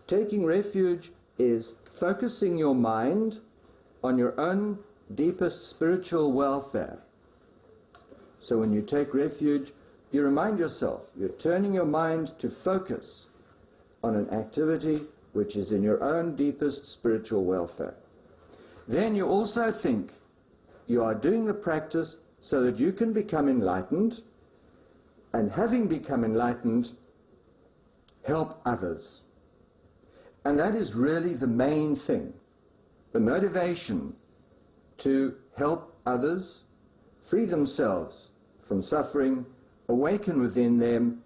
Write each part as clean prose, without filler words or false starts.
taking refuge is focusing your mind on your own deepest spiritual welfare. So when you take refuge, you remind yourself, you're turning your mind to focus on an activity which is in your own deepest spiritual welfare. Then you also think you are doing the practice so that you can become enlightened, and having become enlightened, help others. And that is really the main thing, the motivation to help others free themselves from suffering, awaken within them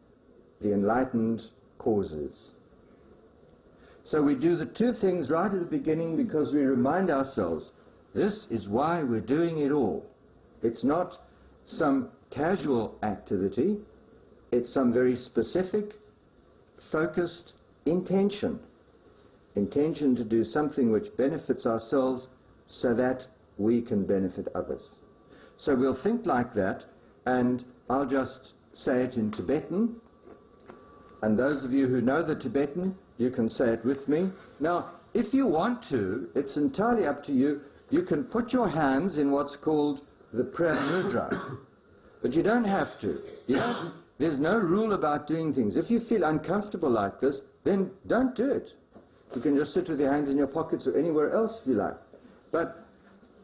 the enlightened causes. So we do the two things right at the beginning because we remind ourselves, this is why we're doing it all. It's not some casual activity, it's some very specific, focused intention. Intention to do something which benefits ourselves so that we can benefit others. So we'll think like that, and I'll just say it in Tibetan. And those of you who know the Tibetan, you can say it with me. Now, if you want to, it's entirely up to you. You can put your hands in what's called the prayer mudra, but you don't have to. There's no rule about doing things. If you feel uncomfortable like this, then don't do it. You can just sit with your hands in your pockets or anywhere else if you like. But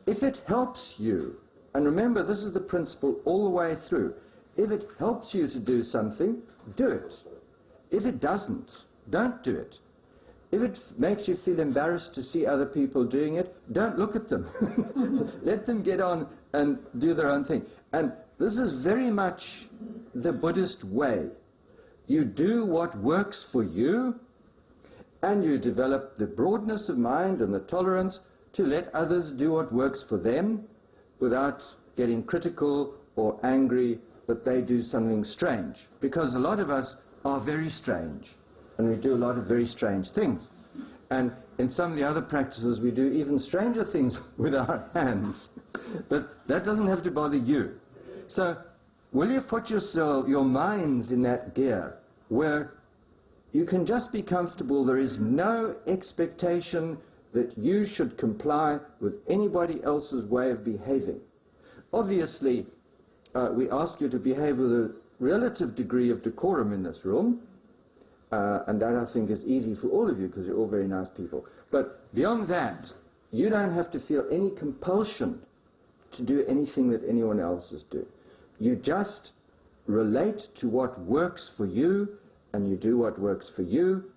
if it helps you, and remember this is the principle all the way through, if it helps you to do something, do it. If it doesn't, don't do it. If it makes you feel embarrassed to see other people doing it, don't look at them. Let them get on and do their own thing. And this is very much the Buddhist way. You do what works for you, and you develop the broadness of mind and the tolerance to let others do what works for them without getting critical or angry that they do something strange. Because a lot of us are very strange, and we do a lot of very strange things. And in some of the other practices we do even stranger things with our hands. But that doesn't have to bother you. So will you put your minds in that gear where you can just be comfortable? There is no expectation that you should comply with anybody else's way of behaving. Obviously, we ask you to behave with a relative degree of decorum in this room, and that I think is easy for all of you because you're all very nice people. But beyond that, you don't have to feel any compulsion to do anything that anyone else is doing. You just relate to what works for you, and you do what works for you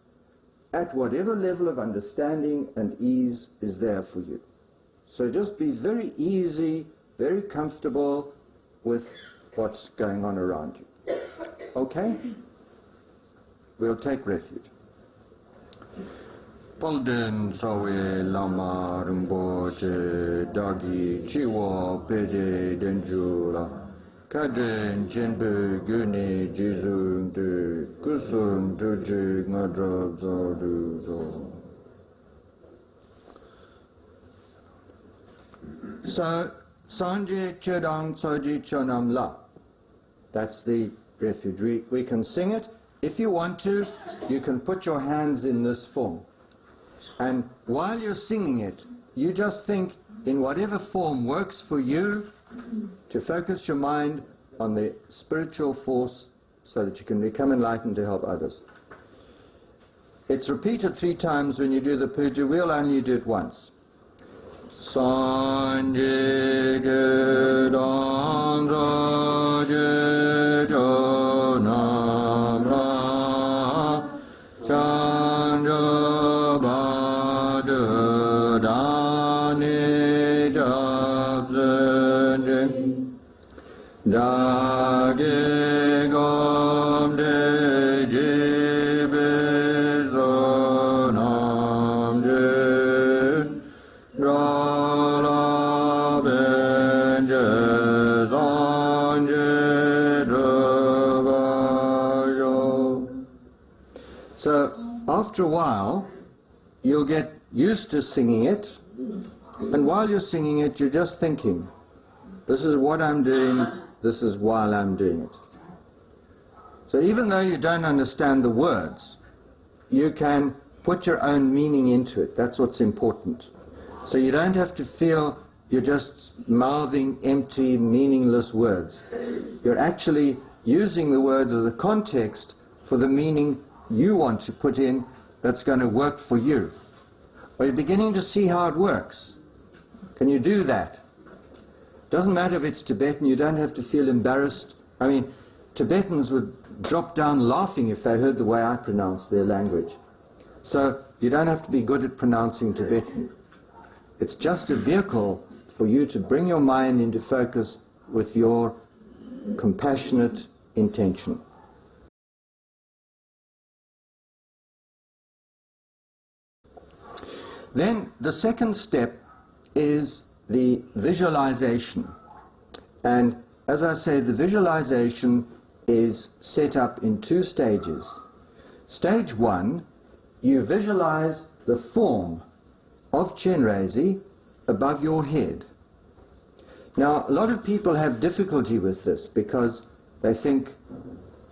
at whatever level of understanding and ease is there for you. So just be very easy, very comfortable with what's going on around you. Okay? We'll take refuge. Palden sawe lama rinpoche dagi chiwa pede denjura kaden chenpe gyune jesu de kusum doje ngadra zodu zo. So Sanje Chedang Tsoji Chonam La. That's the refuge. We can sing it. If you want to, you can put your hands in this form. And while you're singing it, you just think in whatever form works for you to focus your mind on the spiritual force so that you can become enlightened to help others. It's repeated 3 times when you do the puja. We'll only do it once. Sanje Jedam Raje Jonam Ra Chanja Bada Dani Jabzende Dage Gom De Jibe Zonam Je Rala Benje Zanje Dravayo. So after a while, you'll get used to singing it, and while you're singing it, you're just thinking, this is what I'm doing, this is while I'm doing it. So even though you don't understand the words, you can put your own meaning into it. That's what's important. So you don't have to feel you're just mouthing empty, meaningless words. You're actually using the words or the context for the meaning you want to put in that's going to work for you. Are you beginning to see how it works? Can you do that? Doesn't matter if it's Tibetan, you don't have to feel embarrassed. I mean, Tibetans would drop down laughing if they heard the way I pronounce their language. So you don't have to be good at pronouncing Tibetan. It's just a vehicle for you to bring your mind into focus with your compassionate intention. Then the second step is the visualization. And as I say, the visualization is set up in two stages. Stage one, you visualize the form of Chenrézig above your head. Now, a lot of people have difficulty with this because they think,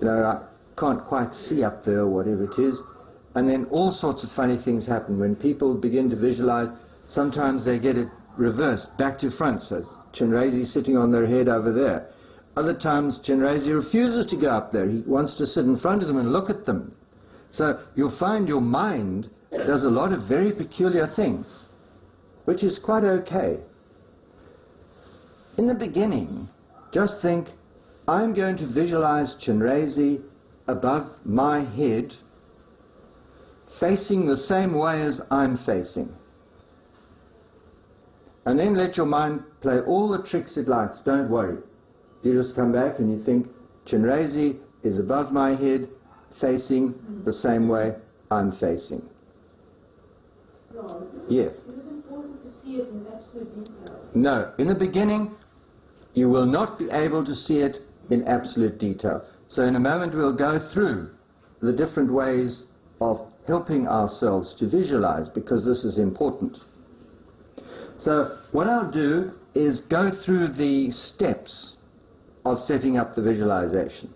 I can't quite see up there or whatever it is. And then all sorts of funny things happen. When people begin to visualize, sometimes they get it reversed, back to front. So Chenrézig sitting on their head over there. Other times Chenrézig refuses to go up there. He wants to sit in front of them and look at them. So you'll find your mind does a lot of very peculiar things, which is quite okay. In the beginning, just think, I'm going to visualize Chenrézig above my head, facing the same way as I'm facing. And then let your mind play all the tricks it likes. Don't worry. You just come back and you think, Chenrézig is above my head, facing the same way I'm facing. Yes? Is it important to see it in absolute detail? No. In the beginning, you will not be able to see it in absolute detail. So in a moment we'll go through the different ways of helping ourselves to visualize, because this is important. So what I'll do is go through the steps of setting up the visualization.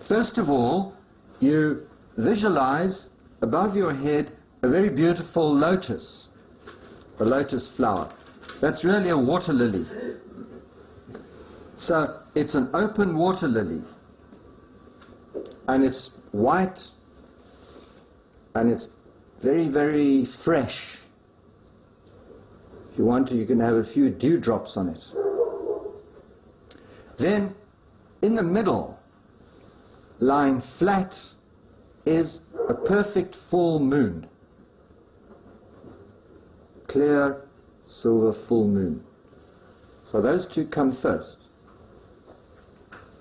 First of all, you visualize above your head a very beautiful lotus, a lotus flower. That's really a water lily. So it's an open water lily, and it's white, and it's very, very fresh. If you want to, you can have a few dewdrops on it. Then, in the middle, lying flat, is a perfect full moon. Clear, silver full moon. So those two come first.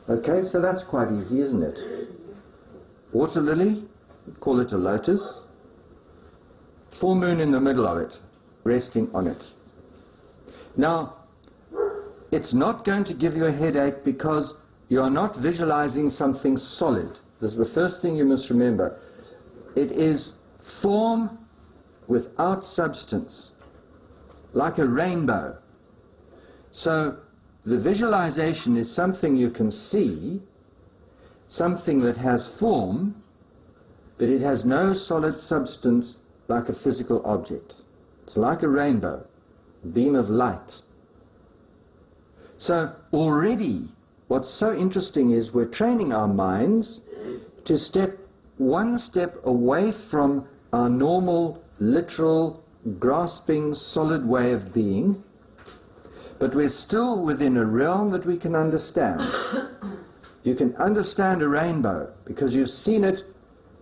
Okay, so that's quite easy, isn't it? Water lily, call it a lotus. Full moon in the middle of it, resting on it. Now, it's not going to give you a headache because you are not visualizing something solid. This is the first thing you must remember. It is form without substance, like a rainbow. So the visualization is something you can see, something that has form, but it has no solid substance like a physical object. It's like a rainbow, a beam of light. So already what's so interesting is we're training our minds to step one step away from our normal, literal, grasping, solid way of being, but we're still within a realm that we can understand. You can understand a rainbow because you've seen it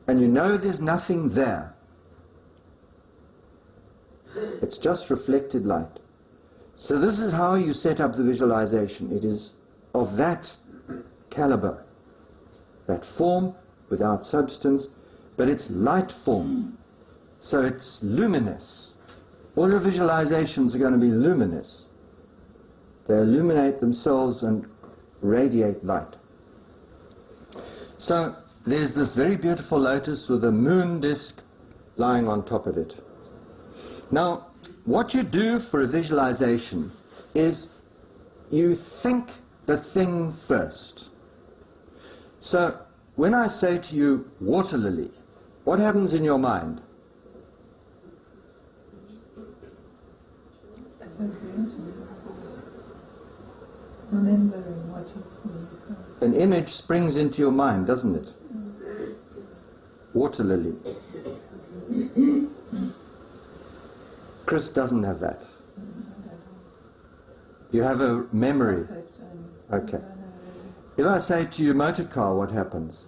and you know there's nothing there. It's just reflected light. So this is how you set up the visualization. It is of that caliber, that form without substance, but it's light form. So it's luminous. All your visualizations are going to be luminous. They illuminate themselves and radiate light. So there's this very beautiful lotus with a moon disk lying on top of it. Now, what you do for a visualization is you think the thing first. So when I say to you water lily, what happens in your mind? association. Remembering what you've seen before. An image springs into your mind, doesn't it? Water lily. Chris doesn't have that. You have a memory. Okay. If I say to you motor car, what happens?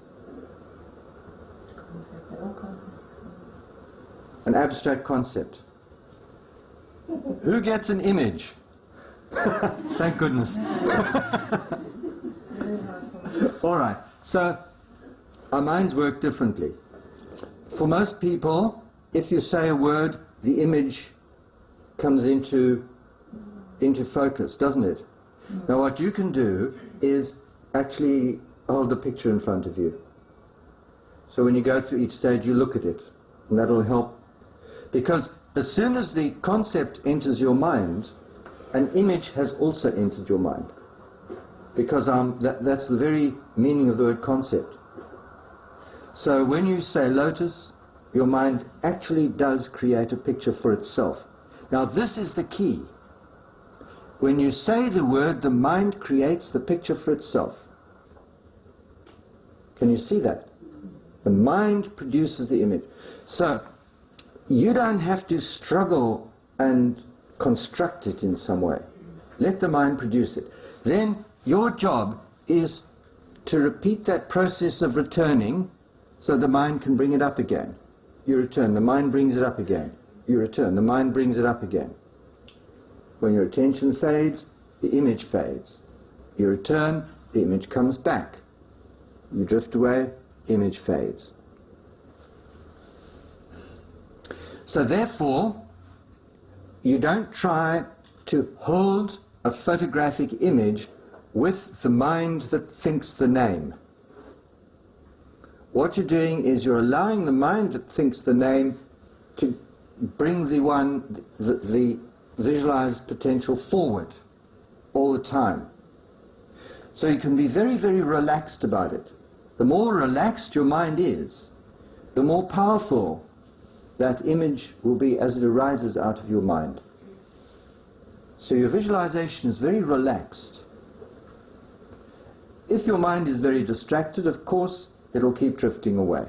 An abstract concept. Who gets an image? Thank goodness. All right. So our minds work differently. For most people, if you say a word, the image comes into focus, doesn't it? Now what you can do is actually hold the picture in front of you. So when you go through each stage, you look at it, and that'll help. Because as soon as the concept enters your mind, an image has also entered your mind. Because that's the very meaning of the word concept. So when you say lotus, your mind actually does create a picture for itself. Now this is the key. When you say the word, the mind creates the picture for itself. Can you see that? The mind produces the image. So you don't have to struggle and construct it in some way. Let the mind produce it. Then your job is to repeat that process of returning so the mind can bring it up again. You return, the mind brings it up again. You return, the mind brings it up again. When your attention fades, the image fades. You return, the image comes back. You drift away, image fades. So therefore, you don't try to hold a photographic image with the mind that thinks the name. What you're doing is you're allowing the mind that thinks the name to bring the visualized potential forward all the time. So you can be very, very relaxed about it. The more relaxed your mind is, the more powerful that image will be as it arises out of your mind. So your visualization is very relaxed. If your mind is very distracted, of course, it'll keep drifting away.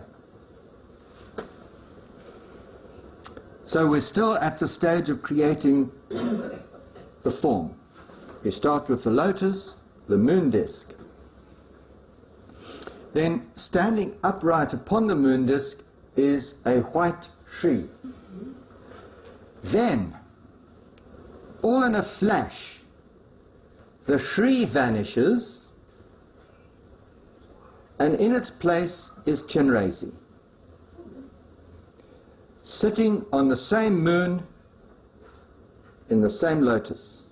So we're still at the stage of creating the form. You start with the lotus, the moon disk. Then standing upright upon the moon disk is a white tree. Then, all in a flash, the Shri vanishes, and in its place is Chenrézig, sitting on the same moon in the same lotus.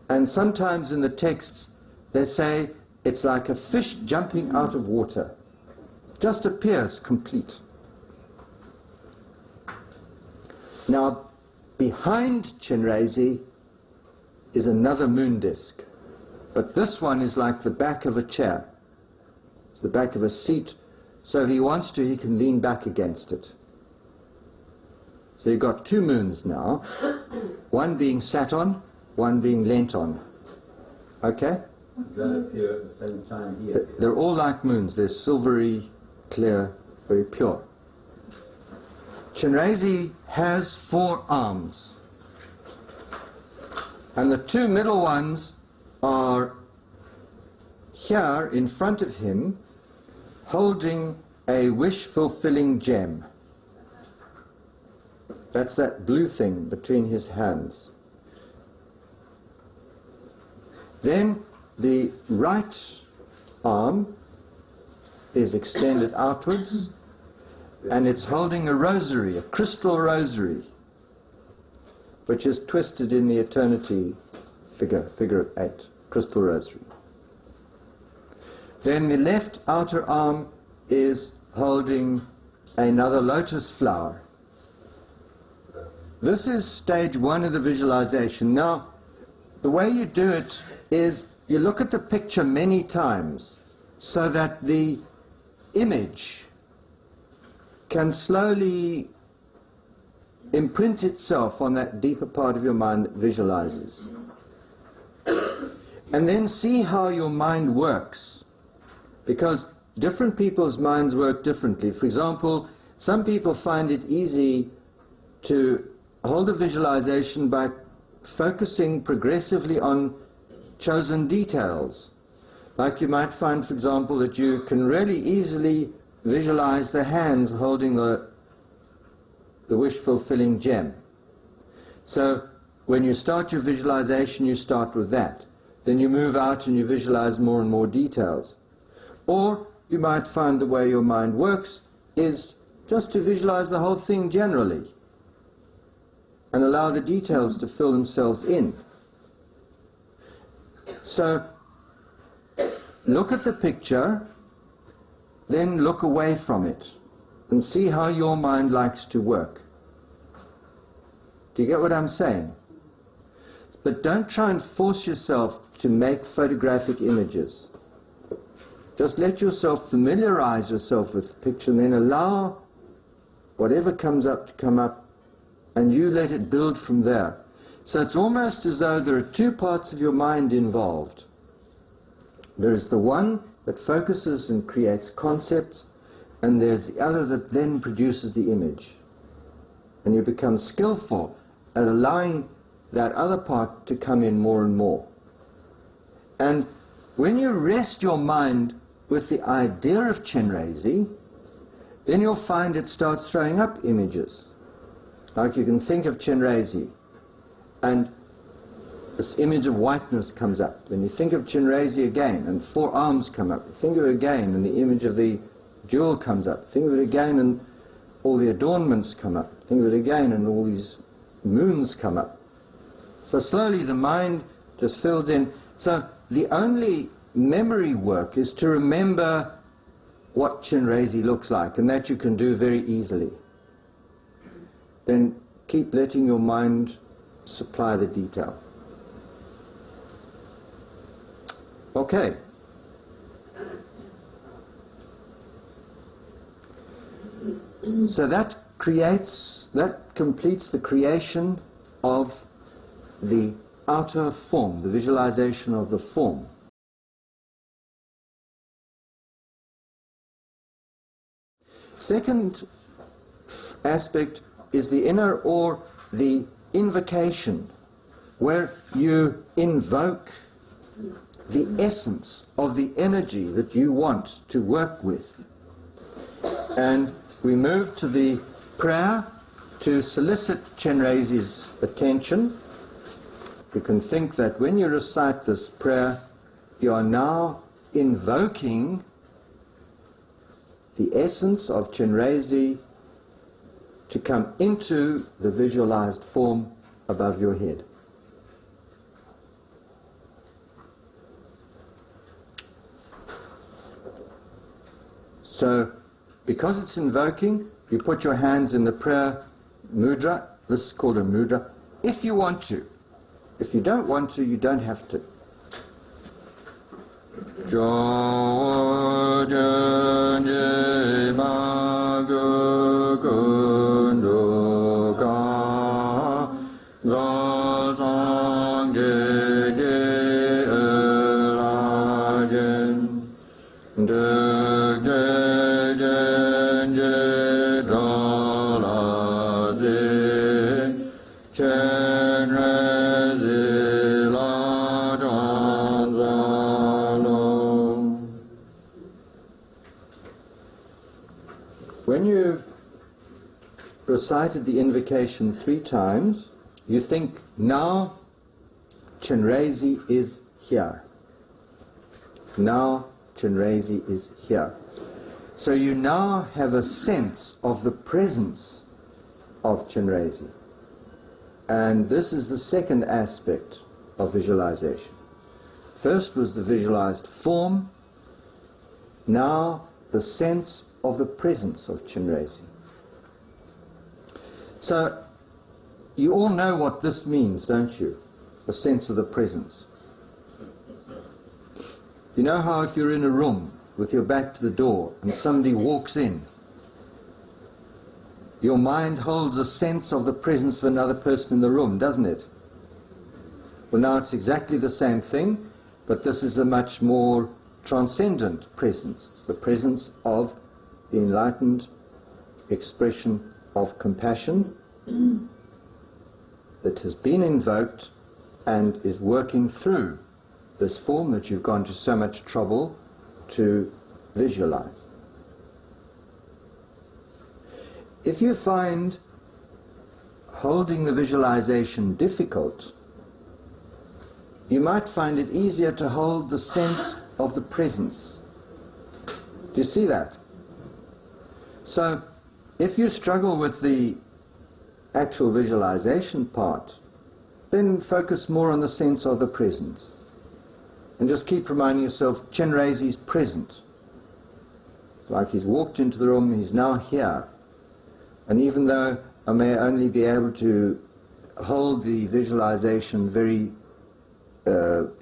And sometimes in the texts they say it's like a fish jumping out of water, just appears complete. Now behind Chenrézig is another moon disk, but this one is like the back of a chair. It's the back of a seat, so if he wants to, he can lean back against it. So you've got two moons now, one being sat on, one being leant on. Okay? Does that appear at the same time here? They're all like moons. They're silvery, clear, very pure. Chenrézig has 4 arms, and the 2 middle ones are here in front of him, holding a wish-fulfilling gem. That's that blue thing between his hands. Then the right arm is extended outwards, and it's holding a rosary, a crystal rosary, which is twisted in the eternity figure 8, crystal rosary. Then the left outer arm is holding another lotus flower. This is stage 1 of the visualization. Now, the way you do it is you look at the picture many times so that the image can slowly imprint itself on that deeper part of your mind that visualizes. And then see how your mind works. Because different people's minds work differently. For example, some people find it easy to hold a visualization by focusing progressively on chosen details. Like you might find, for example, that you can really easily visualize the hands holding the wish-fulfilling gem. So when you start your visualization, you start with that. Then you move out and you visualize more and more details. Or you might find the way your mind works is just to visualize the whole thing generally and allow the details to fill themselves in. So look at the picture, then look away from it and see how your mind likes to work. Do you get what I'm saying? But don't try and force yourself to make photographic images. Just let yourself familiarize yourself with the picture and then allow whatever comes up to come up, and you let it build from there. So it's almost as though there are two parts of your mind involved. There is the one that focuses and creates concepts, and there's the other that then produces the image. And you become skillful at allowing that other part to come in more and more. And when you rest your mind with the idea of Chenrézig, then you'll find it starts throwing up images. Like you can think of Chenrézig, and this image of whiteness comes up. Then you think of Chenrézig again, and four arms come up. Think of it again, and the image of the jewel comes up. Think of it again, and all the adornments come up. Think of it again, and all these moons come up. So slowly the mind just fills in. So the only memory work is to remember what Chenrézig looks like, and that you can do very easily. Then keep letting your mind supply the detail. Okay. So that completes the creation of the outer form, the visualization of the form. Second aspect is the inner, or the invocation, where you invoke the essence of the energy that you want to work with. And we move to the prayer to solicit Chenrézig's attention. You can think that when you recite this prayer, you are now invoking the essence of Chenrézig to come into the visualized form above your head. So, because it's invoking, you put your hands in the prayer mudra. This is called a mudra. If you want to. If you don't want to, you don't have to. When you've recited the invocation 3 times, you think, now Chenrézig is here. Now Chenrézig is here. So you now have a sense of the presence of Chenrézig. And this is the second aspect of visualization. First was the visualized form, now the sense of the presence of Chenrézig. So, you all know what this means, don't you? A sense of the presence. You know how if you're in a room with your back to the door and somebody walks in, your mind holds a sense of the presence of another person in the room, doesn't it? Well, now it's exactly the same thing, but this is a much more transcendent presence. It's the presence of the enlightened expression of compassion that has been invoked and is working through this form that you've gone to so much trouble to visualize. If you find holding the visualization difficult, you might find it easier to hold the sense of the presence. Do you see that? So, if you struggle with the actual visualization part, then focus more on the sense of the presence. And just keep reminding yourself, Chenrézig's present. It's like he's walked into the room, he's now here. And even though I may only be able to hold the visualization very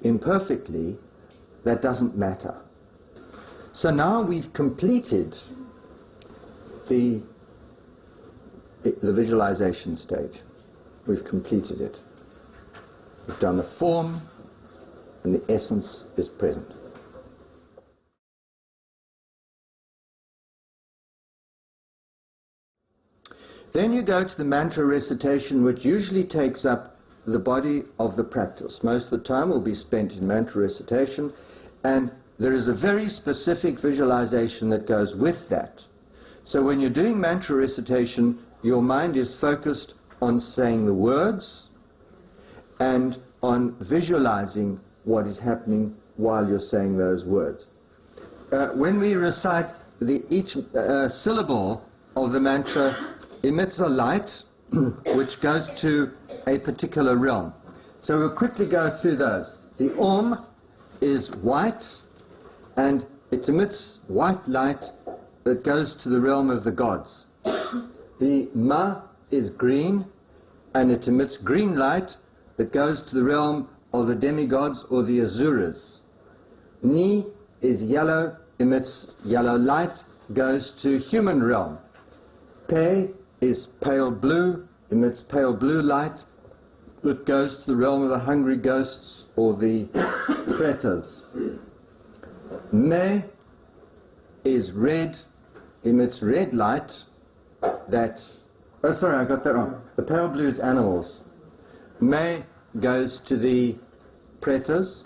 imperfectly, that doesn't matter. So now we've completed the visualization stage. We've completed it. We've done the form, and the essence is present. Then you go to the mantra recitation, which usually takes up the body of the practice. Most of the time will be spent in mantra recitation, and there is a very specific visualization that goes with that. So when you're doing mantra recitation, your mind is focused on saying the words and on visualizing what is happening while you're saying those words. When we recite, each syllable of the mantra emits a light which goes to a particular realm. So we'll quickly go through those. The Om is white, and it emits white light that goes to the realm of the gods. The Ma is green, and it emits green light that goes to the realm of the demigods or the Asuras. Ni is yellow, emits yellow light, goes to human realm. Pe is pale blue, emits pale blue light that goes to the realm of the hungry ghosts or the pretas. Me is red, emits red light that... Oh, sorry, I got that wrong. The pale blue is animals. Me goes to the pretas,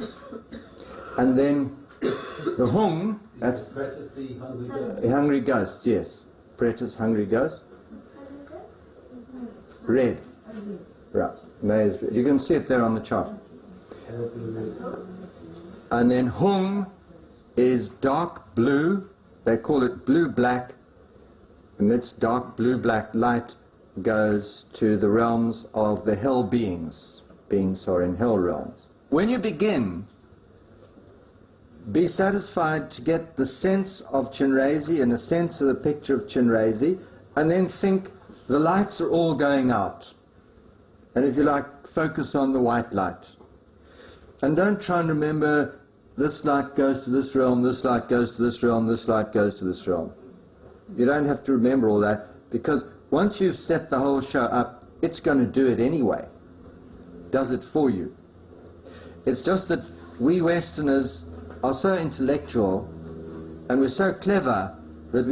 and then the Hung, that's the hungry ghost. the hungry ghosts, yes. Pretas, hungry ghosts. Red. Right. Me is red. You can see it there on the chart. And then Hung is dark blue. They call it blue-black. Emits dark blue-black light, goes to the realms of the hell beings. Beings are in hell realms. When you begin, be satisfied to get the sense of Chenrézig and a sense of the picture of Chenrézig, and then think the lights are all going out. And if you like, focus on the white light. And don't try and remember this light goes to this realm, this light goes to this realm, this light goes to this realm. You don't have to remember all that, because once you've set the whole show up, it's going to do it anyway. Does it for you. It's just that we Westerners are so intellectual and we're so clever that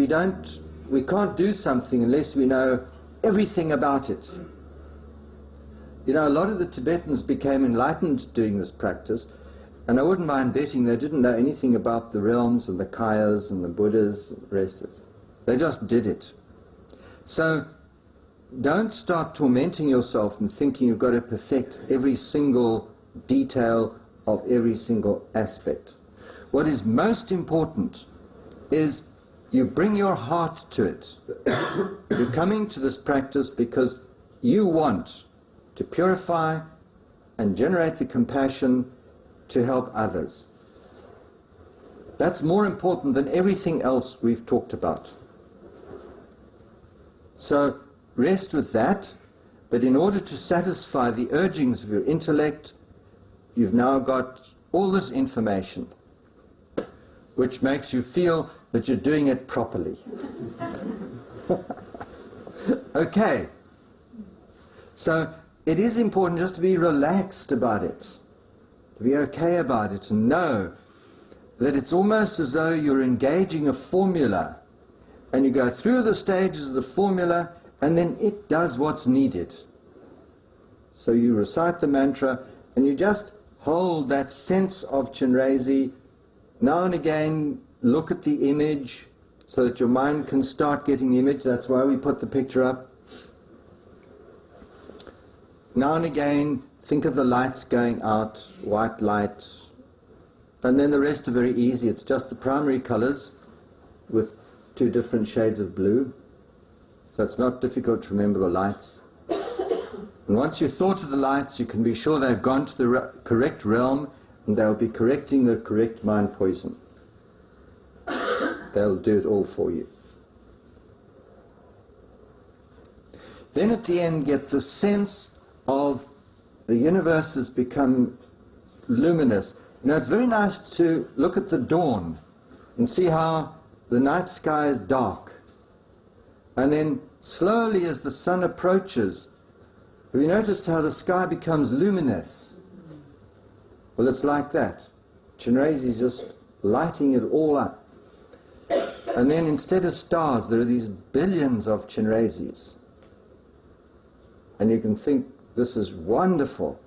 we can't do something unless we know everything about it. You know, a lot of the Tibetans became enlightened doing this practice, and I wouldn't mind betting they didn't know anything about the realms and the Kayas and the Buddhas and the rest of it. They just did it. So don't start tormenting yourself and thinking you've got to perfect every single detail of every single aspect. What is most important is you bring your heart to it. You're coming to this practice because you want to purify and generate the compassion to help others. That's more important than everything else we've talked about. So rest with that, but in order to satisfy the urgings of your intellect, you've now got all this information, which makes you feel that you're doing it properly. Okay. So it is important just to be relaxed about it, to be okay about it, and know that it's almost as though you're engaging a formula, and you go through the stages of the formula, and then it does what's needed. So you recite the mantra, and you just hold that sense of Chenrézig. Now and again, look at the image, so that your mind can start getting the image. That's why we put the picture up. Now and again, think of the lights going out, white light, and then the rest are very easy. It's just the primary colors with 2 different shades of blue. So it's not difficult to remember the lights. And once you've thought of the lights, you can be sure they've gone to the correct realm, and they'll be correcting the correct mind poison. They'll do it all for you. Then at the end, get the sense of the universe has become luminous. You know, it's very nice to look at the dawn and see how the night sky is dark. And then slowly as the sun approaches, have you noticed how the sky becomes luminous? Well, it's like that. Chenrézig is just lighting it all up. And then instead of stars, there are these billions of Chenrézigs. And you can think, this is wonderful.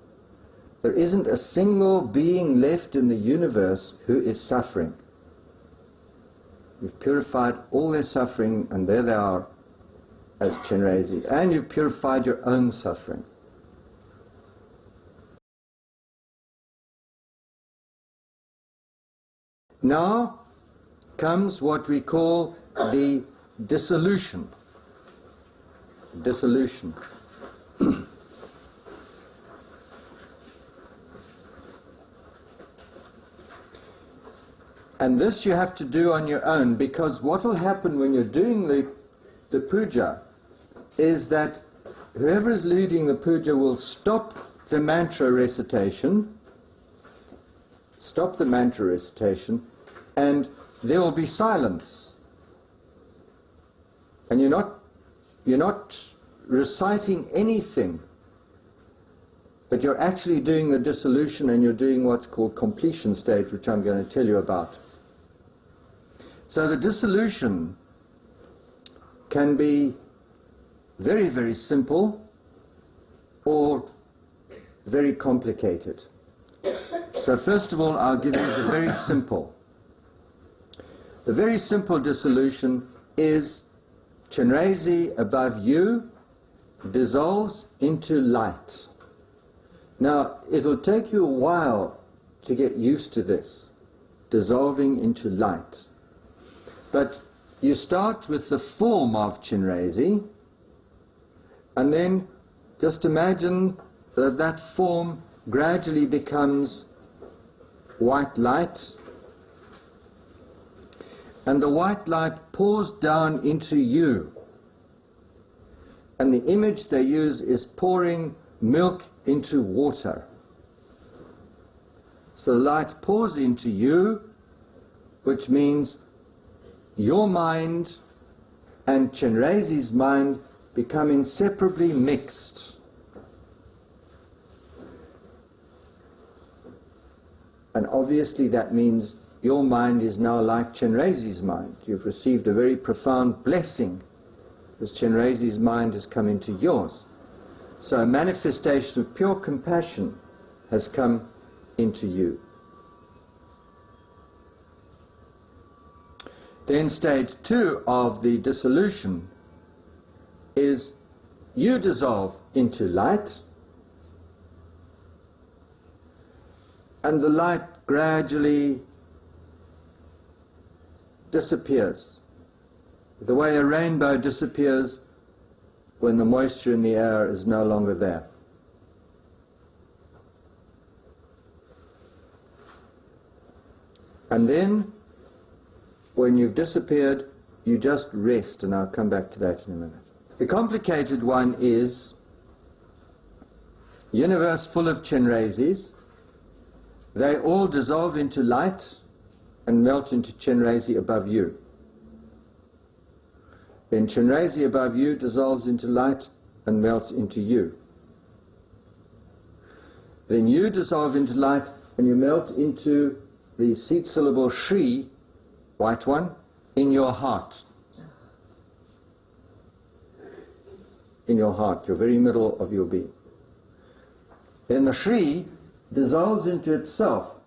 There isn't a single being left in the universe who is suffering. You've purified all their suffering, and there they are as Chenrézig. And you've purified your own suffering. Now comes what we call the dissolution. Dissolution. And this you have to do on your own, because what will happen when you're doing the puja is that whoever is leading the puja will stop the mantra recitation, and there will be silence. And you're not reciting anything, but you're actually doing the dissolution, and you're doing what's called completion stage, which I'm going to tell you about. So the dissolution can be very, very simple or very complicated. So first of all, I'll give you the very simple. The very simple dissolution is Chenrézig above you dissolves into light. Now, it'll take you a while to get used to this, dissolving into light. But you start with the form of Chenrézig, and then just imagine that that form gradually becomes white light, and the white light pours down into you. And the image they use is pouring milk into water. So the light pours into you, which means your mind and Chenrézig's mind become inseparably mixed. And obviously that means your mind is now like Chenrézig's mind. You've received a very profound blessing, because Chenrézig's mind has come into yours. So a manifestation of pure compassion has come into you. Then stage 2 of the dissolution is you dissolve into light, and the light gradually disappears. The way a rainbow disappears when the moisture in the air is no longer there. And then, when you've disappeared, you just rest, and I'll come back to that in a minute. The complicated one is universe full of Chenrézigs. They all dissolve into light and melt into Chenrézig above you. Then Chenrézig above you dissolves into light and melts into you. Then you dissolve into light and you melt into the seed syllable Shri, white one, in your heart. In your heart, your very middle of your being. Then the Shri dissolves into itself.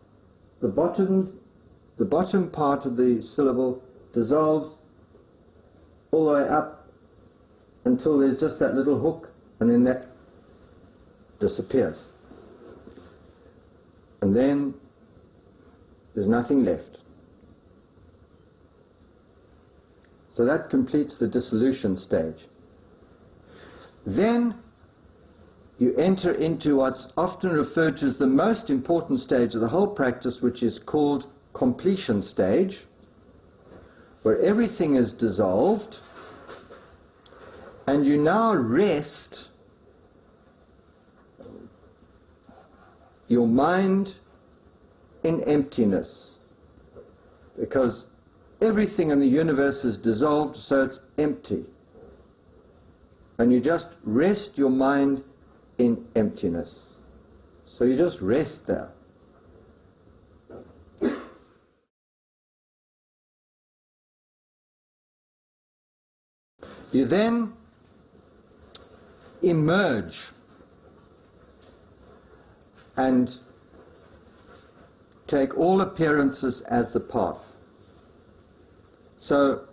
The bottom part of the syllable dissolves all the way up until there's just that little hook, and then that disappears. And then there's nothing left. So that completes the dissolution stage. Then you enter into what's often referred to as the most important stage of the whole practice, which is called completion stage, where everything is dissolved, and you now rest your mind in emptiness, because everything in the universe is dissolved, so it's empty. And you just rest your mind in emptiness. So you just rest there. You then emerge and take all appearances as the path. So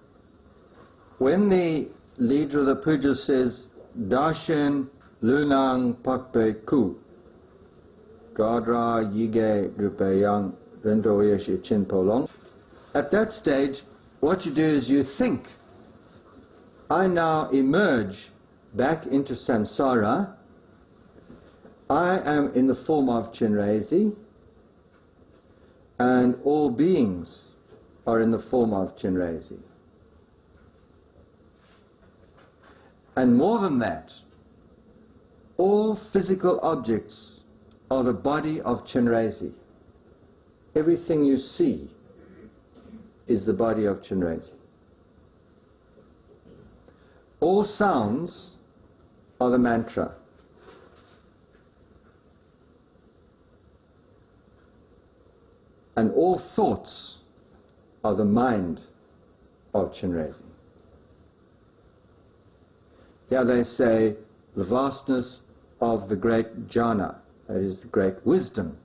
when the leader of the puja says, Darshan Lunang Pakpe Ku, Dradra Yige Rupayang Rendo Yeshi Chin Polong. At that stage, what you do is you think, I now emerge back into samsara. I am in the form of Chenrézig, and all beings are in the form of Chenrézig. And more than that, all physical objects are the body of Chenrézig. Everything you see is the body of Chenrézig. All sounds are the mantra. And all thoughts are the mind of Chenrézig. Here they say the vastness of the great jhana, that is the great wisdom.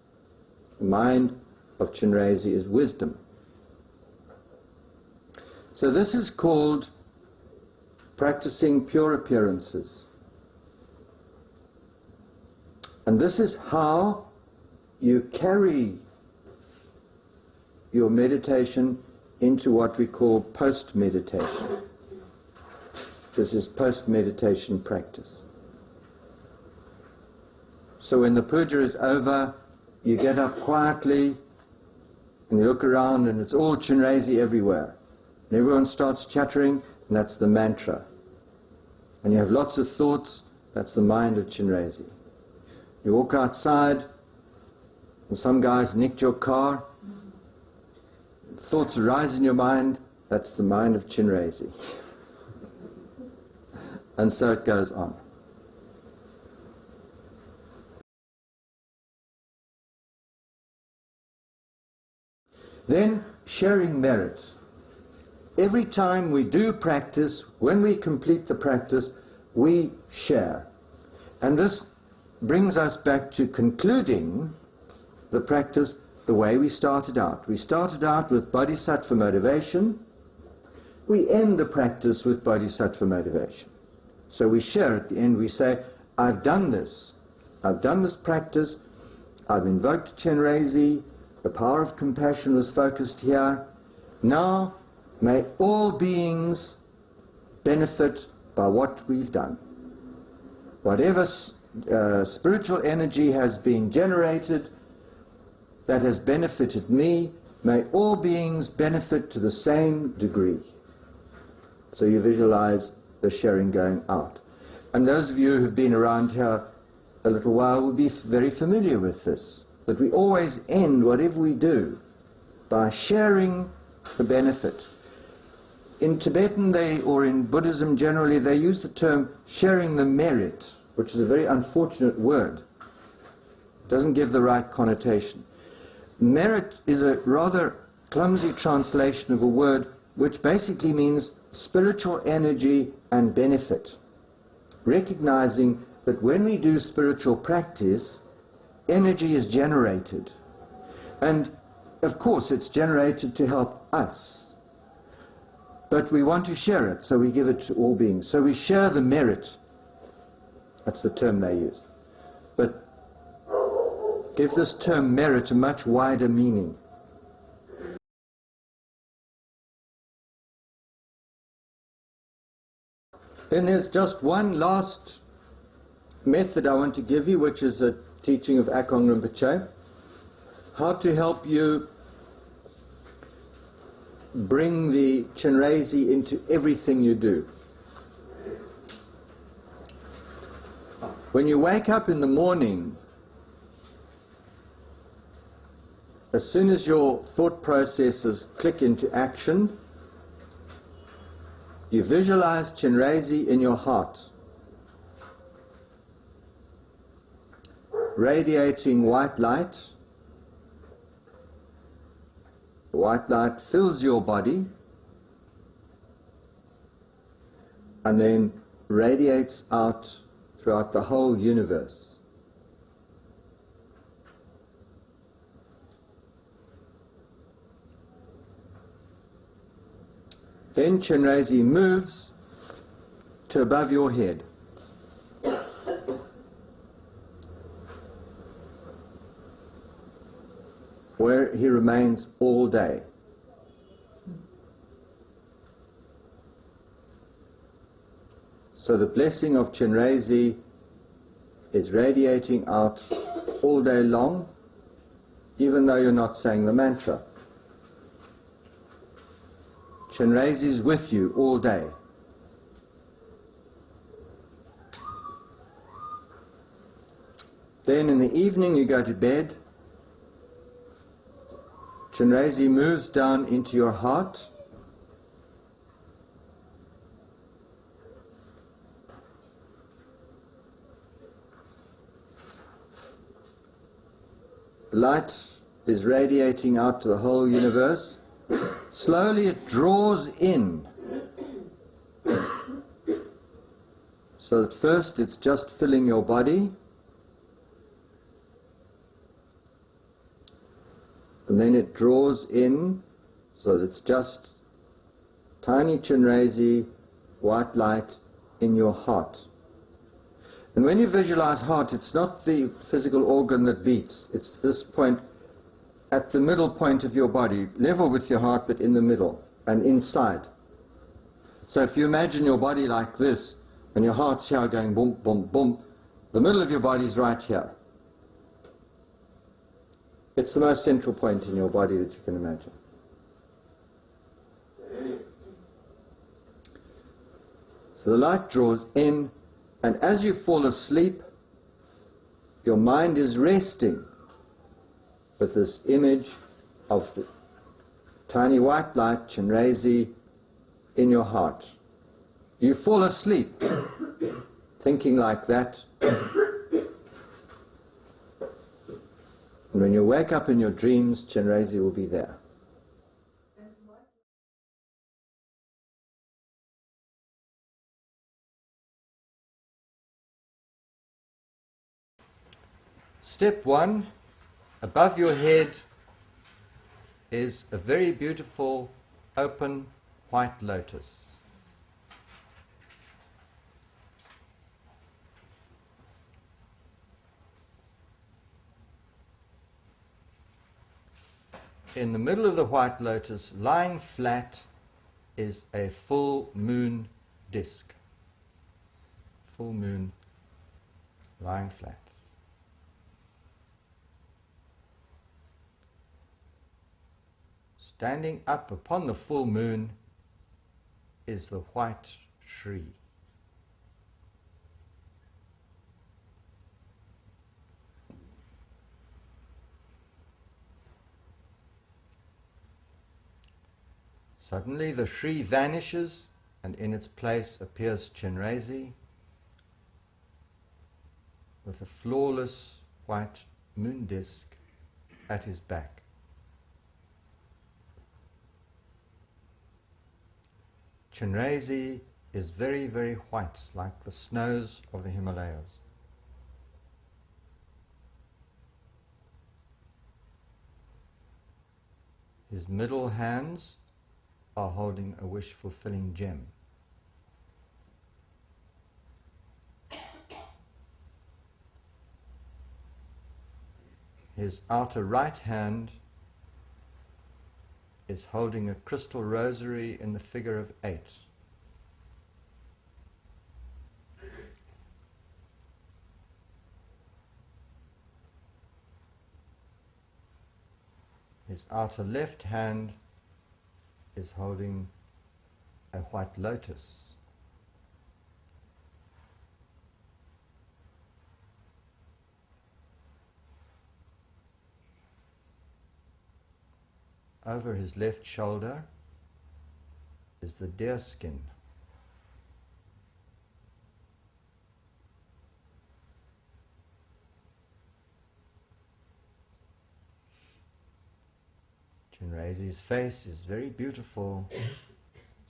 The mind of Chenrézig is wisdom. So this is called practicing pure appearances. And this is how you carry your meditation into what we call post-meditation. This is post-meditation practice. So when the puja is over, you get up quietly and you look around and it's all Chenrézig everywhere. And everyone starts chattering, and that's the mantra. And you have lots of thoughts, that's the mind of Chenrézig. You walk outside and some guy's nicked your car, thoughts arise in your mind, that's the mind of Chenrézig. And so it goes on. Then, sharing merit. Every time we do practice, when we complete the practice, we share. And this brings us back to concluding the practice the way we started out. We started out with bodhisattva motivation. We end the practice with bodhisattva motivation. So we share at the end, we say, I've done this. I've done this practice. I've invoked Chenrézig. The power of compassion was focused here. Now, may all beings benefit by what we've done. Whatever spiritual energy has been generated that has benefited me, may all beings benefit to the same degree. So you visualize the sharing going out. And those of you who've been around here a little while will be very familiar with this, that we always end whatever we do by sharing the benefit. in Tibetan or in Buddhism generally, they use the term sharing the merit, which is a very unfortunate word. It doesn't give the right connotation. Merit is a rather clumsy translation of a word which basically means spiritual energy and benefit. Recognizing that when we do spiritual practice, energy is generated. And of course it's generated to help us. But we want to share it, so we give it to all beings. So we share the merit. That's the term they use. But give this term merit a much wider meaning. Then there's just one last method I want to give you, which is a teaching of Akong Rinpoche. How to help you bring the Chenrézig into everything you do. When you wake up in the morning, as soon as your thought processes click into action, you visualize Chenrézig in your heart, radiating white light. The white light fills your body and then radiates out throughout the whole universe. Then Chenrézig moves to above your head. Where he remains all day. So the blessing of Chenrézig is radiating out all day long, even though you're not saying the mantra. Chenrézig is with you all day. Then in the evening you go to bed. Chenrézig moves down into your heart. The light is radiating out to the whole universe. Slowly it draws in. So at first it's just filling your body. And then it draws in, so that it's just tiny Chenrézig, white light in your heart. And when you visualize heart, it's not the physical organ that beats. It's this point, at the middle point of your body, level with your heart, but in the middle and inside. So if you imagine your body like this, and your heart's here going boom, boom, boom, the middle of your body is right here. It's the most central point in your body that you can imagine. So the light draws in, and as you fall asleep, your mind is resting with this image of the tiny white light, Chenrézig, in your heart. You fall asleep thinking like that. And when you wake up in your dreams, Chenrézig will be there. Step one, above your head is a very beautiful open white lotus. In the middle of the white lotus, lying flat, is a full moon disk. Full moon lying flat. Standing up upon the full moon is the white Shri. Suddenly the Shri vanishes and in its place appears Chenrézig with a flawless white moon disk at his back. Chenrézig is very, very white, like the snows of the Himalayas. His middle hands are holding a wish-fulfilling gem. His outer right hand is holding a crystal rosary in the figure of 8. His outer left hand is holding a white lotus. Over his left shoulder is the deer skin. Chenrézig's face is very beautiful,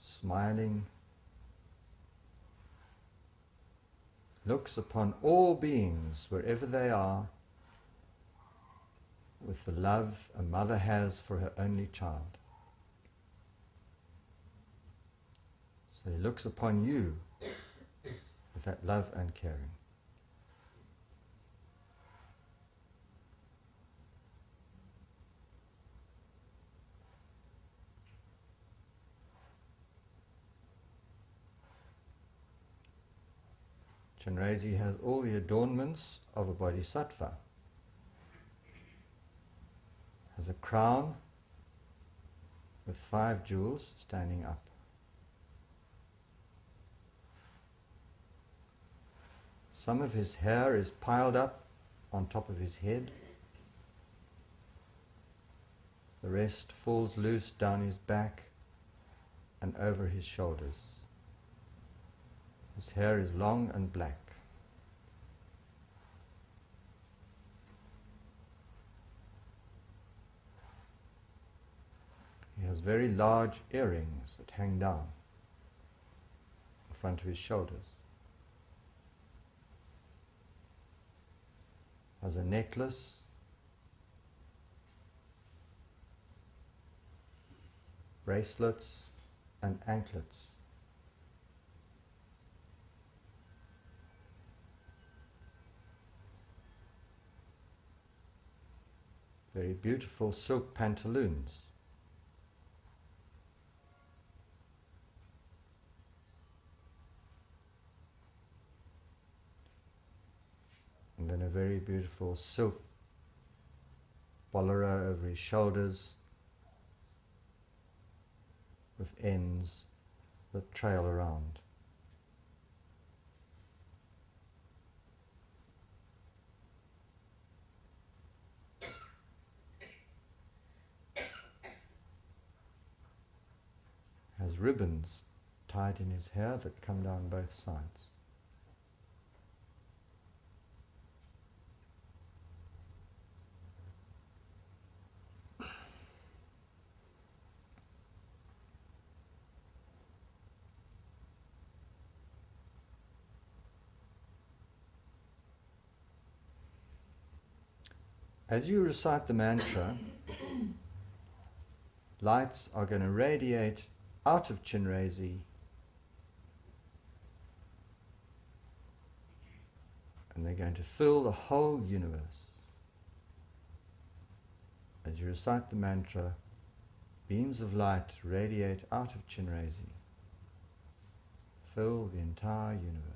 smiling, looks upon all beings wherever they are with the love a mother has for her only child. So he looks upon you with that love and caring. Chenrézig has all the adornments of a bodhisattva. Has a crown with 5 jewels standing up. Some of his hair is piled up on top of his head. The rest falls loose down his back and over his shoulders. His hair is long and black. He has very large earrings that hang down in front of his shoulders. Has a necklace, bracelets and anklets. Very beautiful silk pantaloons. And then a very beautiful silk bolero over his shoulders with ends that trail around. Has ribbons tied in his hair that come down both sides. As you recite the mantra, lights are going to radiate out of Chenrézig and they're going to fill the whole universe. As you recite the mantra, beams of light radiate out of Chenrézig, fill the entire universe.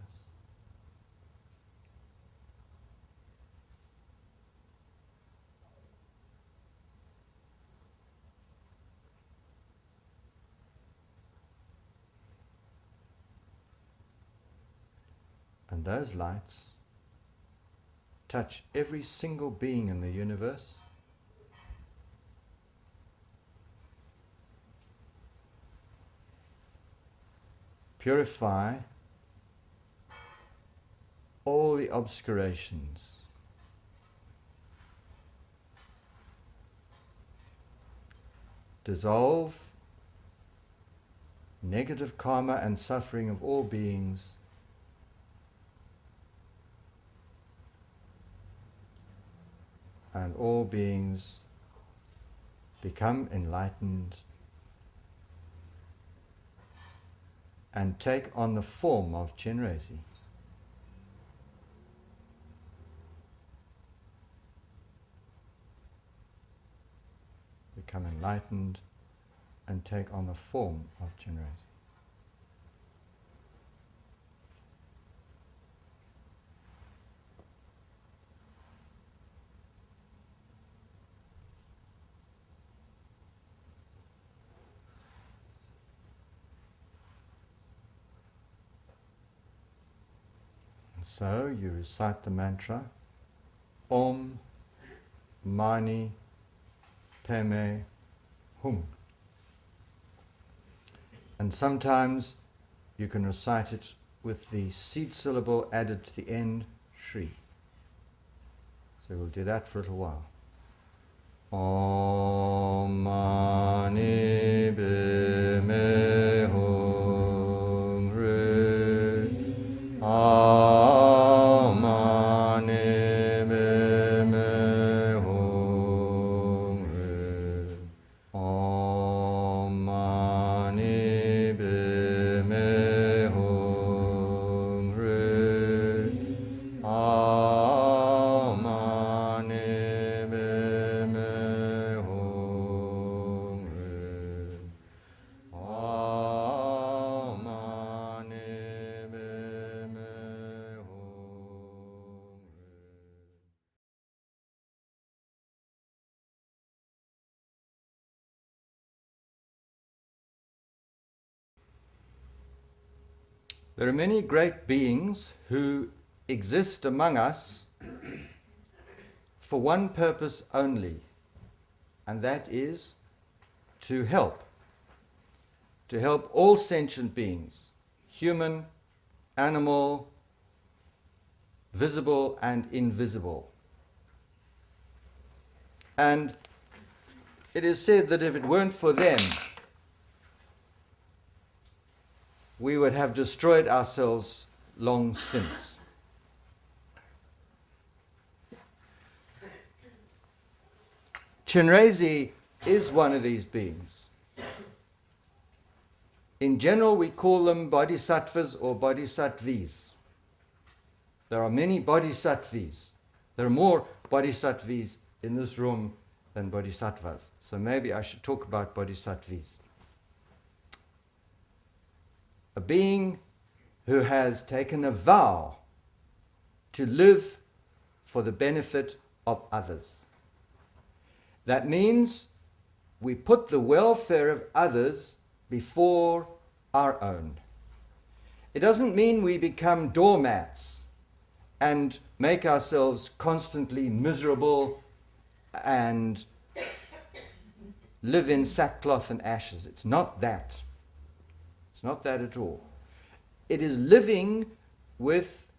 And those lights touch every single being in the universe, purify all the obscurations. Dissolve negative karma and suffering of all beings, and all beings become enlightened and take on the form of Chenrézig. Become enlightened and take on the form of Chenrézig. And so you recite the mantra Om Mani Padme Hum. And sometimes you can recite it with the seed syllable added to the end, Shri. So we'll do that for a little while. Om Mani Padme Hum Re. Om Mani Padme Hum Re. Om Mani Padme Hum Re. Om Mani Padme Hum Re. Om Mani Padme Hum Re. There are many great beings who exist among us for one purpose only, and that is to help all sentient beings, human, animal, visible and invisible. And it is said that if it weren't for them, we would have destroyed ourselves long since. Chenrézig is one of these beings. In general, we call them bodhisattvas or bodhisattvis. There are many bodhisattvas. There are more bodhisattvas in this room than bodhisattvas. So maybe I should talk about bodhisattvas. A being who has taken a vow to live for the benefit of others. That means we put the welfare of others before our own. It doesn't mean we become doormats and make ourselves constantly miserable and live in sackcloth and ashes. It's not that. It's not that at all. It is living with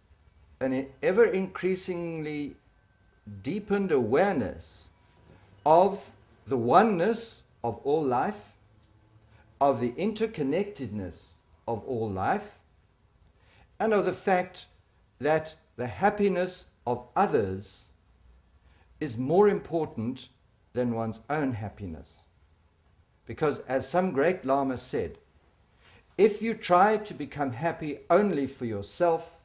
an ever increasingly deepened awareness of the oneness of all life, of the interconnectedness of all life, and of the fact that the happiness of others is more important than one's own happiness. Because as some great Lama said, if you try to become happy only for yourself,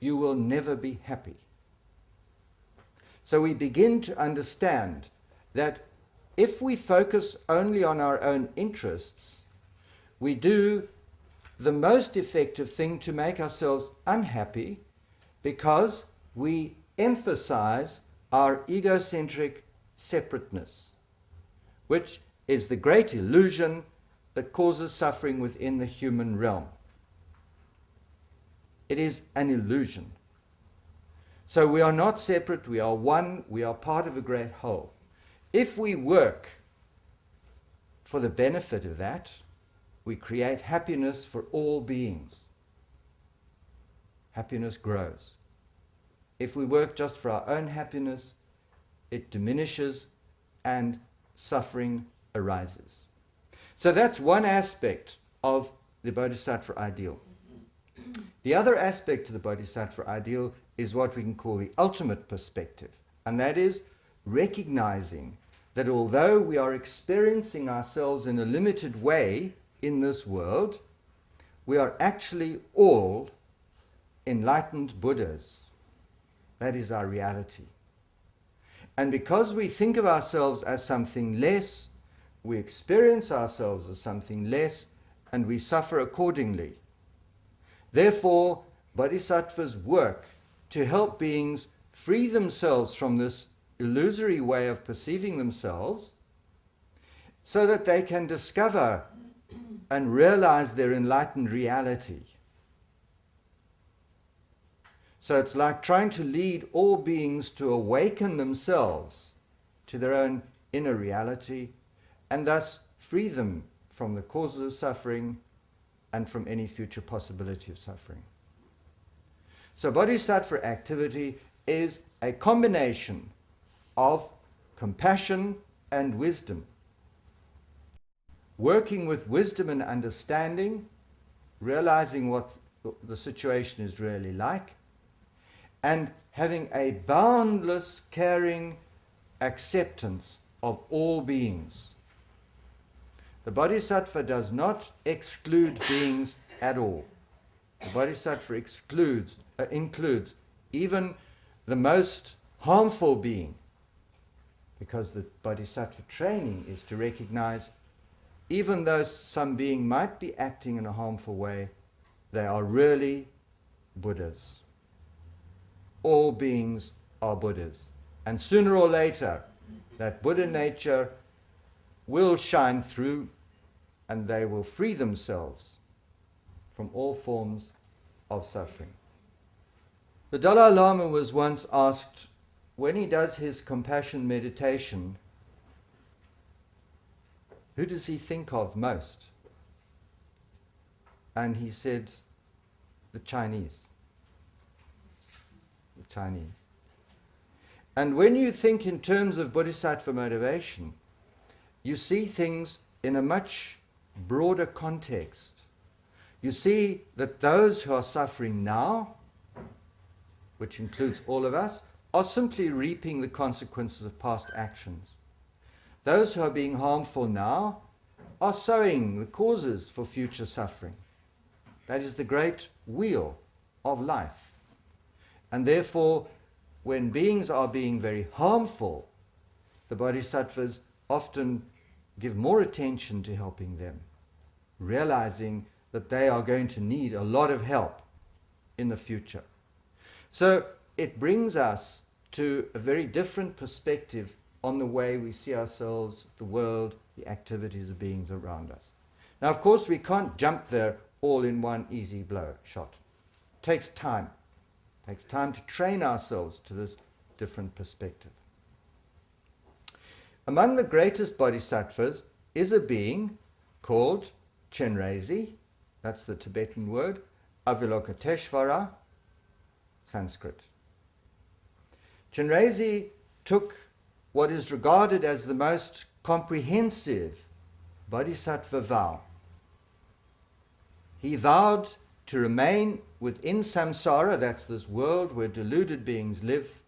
you will never be happy. So we begin to understand that if we focus only on our own interests, we do the most effective thing to make ourselves unhappy, because we emphasize our egocentric separateness, which is the great illusion that causes suffering within the human realm. It is an illusion. So we are not separate, we are one, we are part of a great whole. If we work for the benefit of that, we create happiness for all beings. Happiness grows. If we work just for our own happiness, it diminishes and suffering arises. So that's one aspect of the Bodhisattva ideal. The other aspect of the Bodhisattva ideal is what we can call the ultimate perspective, and that is recognizing that although we are experiencing ourselves in a limited way in this world, we are actually all enlightened Buddhas. That is our reality. And because we think of ourselves as something less, we experience ourselves as something less, and we suffer accordingly. Therefore, bodhisattvas work to help beings free themselves from this illusory way of perceiving themselves so that they can discover and realize their enlightened reality. So it's like trying to lead all beings to awaken themselves to their own inner reality and thus free them from the causes of suffering and from any future possibility of suffering. So bodhisattva activity is a combination of compassion and wisdom. Working with wisdom and understanding, realizing what the situation is really like, and having a boundless, caring acceptance of all beings. The Bodhisattva does not exclude beings at all. The Bodhisattva includes even the most harmful being, because the Bodhisattva training is to recognize even though some being might be acting in a harmful way, they are really Buddhas. All beings are Buddhas. And sooner or later, that Buddha nature will shine through and they will free themselves from all forms of suffering. The Dalai Lama was once asked, when he does his compassion meditation, who does he think of most? And he said, the Chinese. The Chinese. And when you think in terms of bodhisattva motivation, you see things in a much broader context. You see that those who are suffering now, which includes all of us, are simply reaping the consequences of past actions. Those who are being harmful now are sowing the causes for future suffering. That is the great wheel of life. And therefore, when beings are being very harmful, the bodhisattvas often give more attention to helping them, realizing that they are going to need a lot of help in the future. So it brings us to a very different perspective on the way we see ourselves, the world, the activities of beings around us. Now, of course, we can't jump there all in one easy blow shot. It takes time. It takes time to train ourselves to this different perspective. Among the greatest bodhisattvas is a being called Chenrézig, that's the Tibetan word, Avalokiteshvara, Sanskrit. Chenrézig took what is regarded as the most comprehensive bodhisattva vow. He vowed to remain within samsara, that's this world where deluded beings live,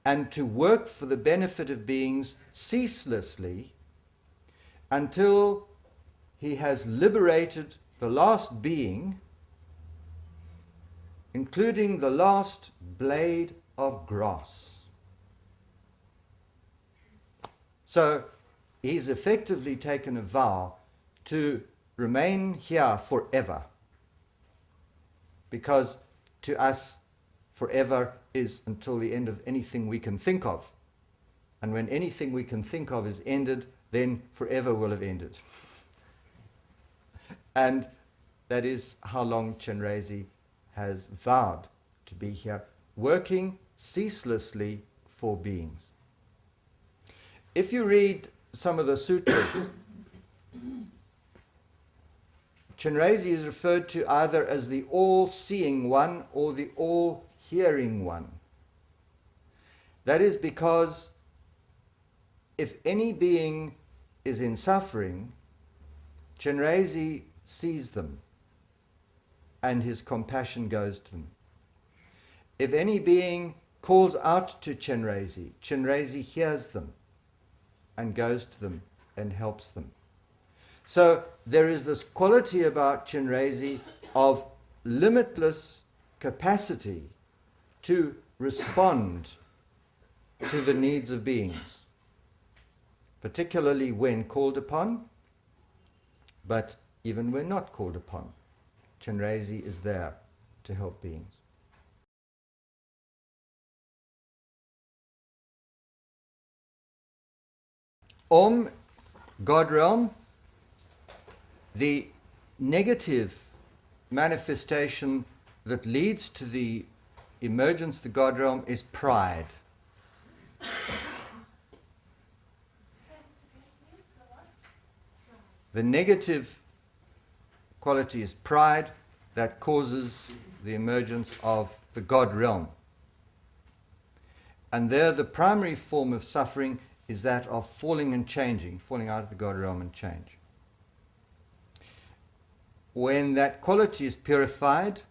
and to work for the benefit of beings ceaselessly until he has liberated the last being, including the last blade of grass. So he's effectively taken a vow to remain here forever, because to us forever is until the end of anything we can think of. And when anything we can think of is ended, then forever will have ended. And that is how long Chenrézig has vowed to be here, working ceaselessly for beings. If you read some of the sutras, Chenrézig is referred to either as the all-seeing one or the all-hearing one. That is because if any being is in suffering, Chenrézig sees them and his compassion goes to them. If any being calls out to Chenrézig, Chenrézig hears them and goes to them and helps them. So there is this quality about Chenrézig of limitless capacity to respond to the needs of beings, particularly when called upon, but even when not called upon. Chenrézig is there to help beings. Om, God realm, the negative manifestation that leads to the emergence of the God realm is pride. The negative quality is pride that causes the emergence of the God realm. And there the primary form of suffering is that of falling and changing, falling out of the God realm and change. When that quality is purified,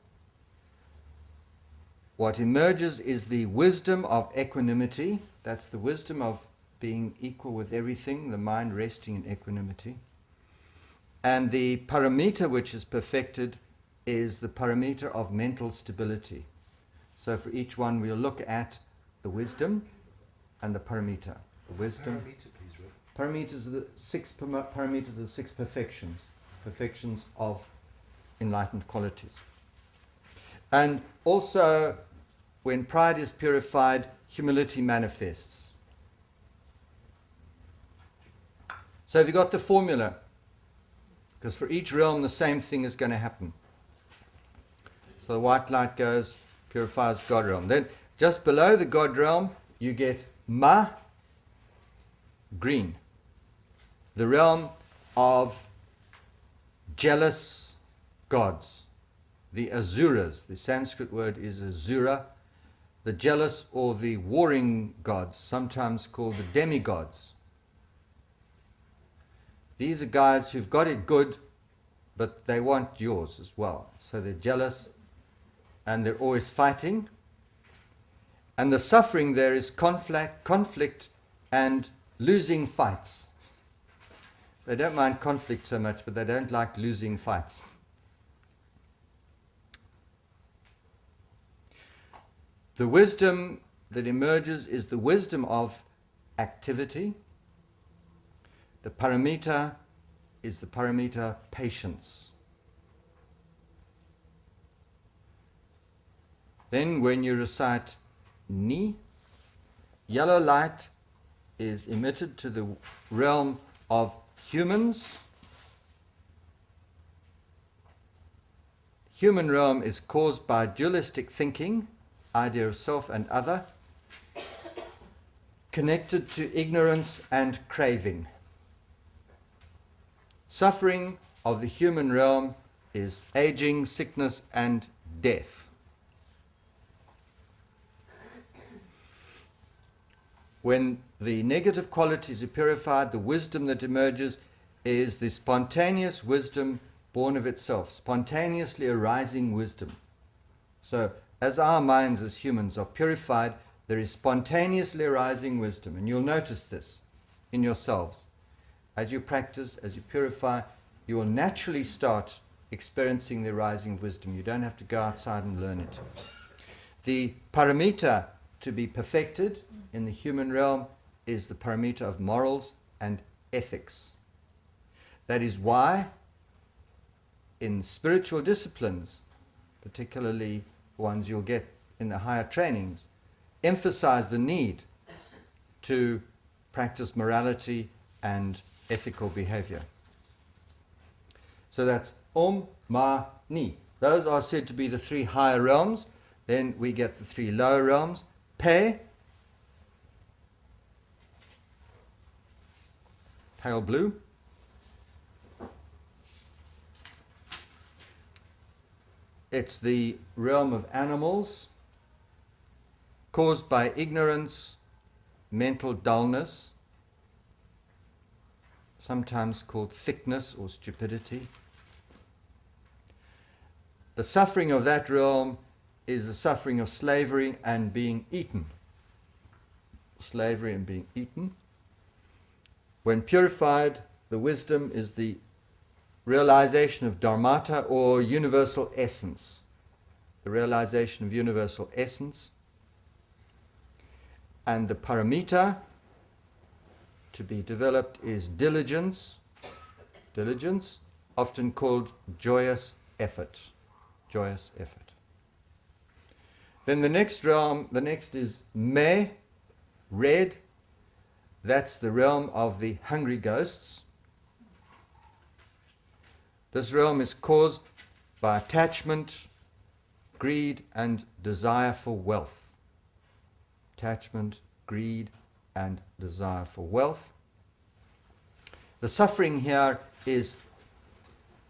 what emerges is the wisdom of equanimity. That's the wisdom of being equal with everything, the mind resting in equanimity. And the paramita which is perfected is the paramita of mental stability. So for each one we'll look at the wisdom and the paramita. The wisdom. Parameter, please, Rick. Parameters are the parameters of the six perfections. Perfections of enlightened qualities. And also, when pride is purified, humility manifests. So have you got the formula? Because for each realm the same thing is going to happen. So the white light goes, purifies God realm. Then just below the God realm you get Ma, green. The realm of jealous gods. The Asuras, the Sanskrit word is Asura, the jealous or the warring gods, sometimes called the demigods. These are guys who've got it good, but they want yours as well. So they're jealous and they're always fighting. And the suffering there is conflict and losing fights. They don't mind conflict so much, but they don't like losing fights. The wisdom that emerges is the wisdom of activity. The paramita is the paramita patience. Then when you recite Ni, yellow light is emitted to the realm of humans. Human realm is caused by dualistic thinking, idea of self and other, connected to ignorance and craving. Suffering of the human realm is aging, sickness and death. When the negative qualities are purified, the wisdom that emerges is the spontaneous wisdom born of itself, spontaneously arising wisdom. So as our minds as humans are purified, there is spontaneously arising wisdom. And you'll notice this in yourselves. As you practice, as you purify, you will naturally start experiencing the arising wisdom. You don't have to go outside and learn it. The paramita to be perfected in the human realm is the paramita of morals and ethics. That is why in spiritual disciplines, particularly ones you'll get in the higher trainings, emphasize the need to practice morality and ethical behavior. So that's Om, Ma, Ni. Those are said to be the three higher realms. Then we get the three lower realms. Pe, pale blue. it's the realm of animals caused by ignorance, mental dullness, sometimes called thickness or stupidity. The suffering of that realm is the suffering of slavery and being eaten. Slavery and being eaten. When purified, the wisdom is the realization of dharmata or universal essence. The realization of universal essence. And the paramita to be developed is diligence. Diligence, often called joyous effort. Joyous effort. Then the next realm, the next is me, red. That's the realm of the hungry ghosts. This realm is caused by attachment, greed, and desire for wealth. Attachment, greed, and desire for wealth. The suffering here is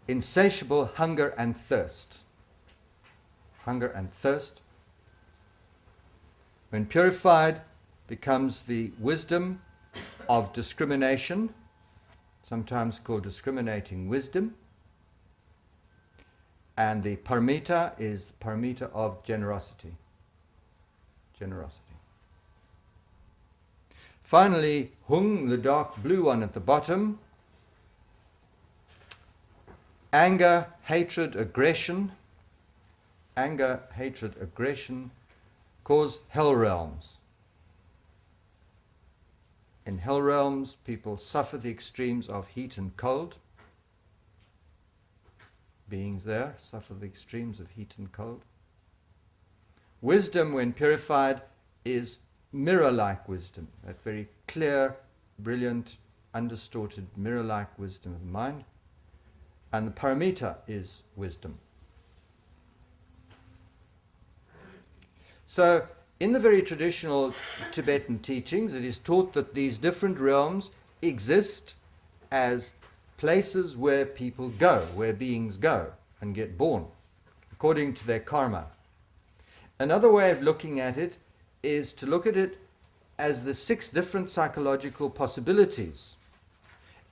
insatiable hunger and thirst. Hunger and thirst. When purified, becomes the wisdom of discrimination, sometimes called discriminating wisdom. And the paramita is the paramita of generosity. Generosity. Finally, hung, the dark blue one at the bottom. Anger, hatred, aggression. Anger, hatred, aggression cause hell realms. In hell realms, people suffer the extremes of heat and cold. Beings there suffer the extremes of heat and cold. Wisdom, when purified, is mirror-like wisdom, that very clear, brilliant, undistorted, mirror-like wisdom of the mind. And the paramita is wisdom. So, in the very traditional Tibetan teachings, it is taught that these different realms exist as places where people go, where beings go and get born, according to their karma. Another way of looking at it is to look at it as the 6 different psychological possibilities.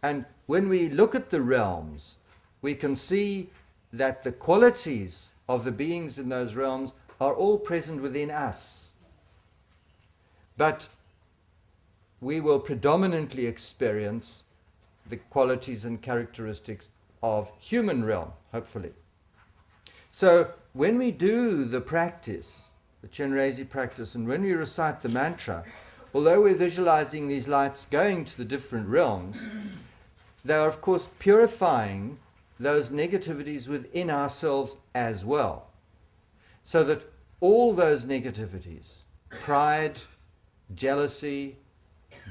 And when we look at the realms, we can see that the qualities of the beings in those realms are all present within us. But we will predominantly experience the qualities and characteristics of human realm, hopefully. So when we do the practice, the Chenrézig practice, and when we recite the mantra, although we're visualizing these lights going to the different realms, they are of course purifying those negativities within ourselves as well. So that all those negativities, pride, jealousy,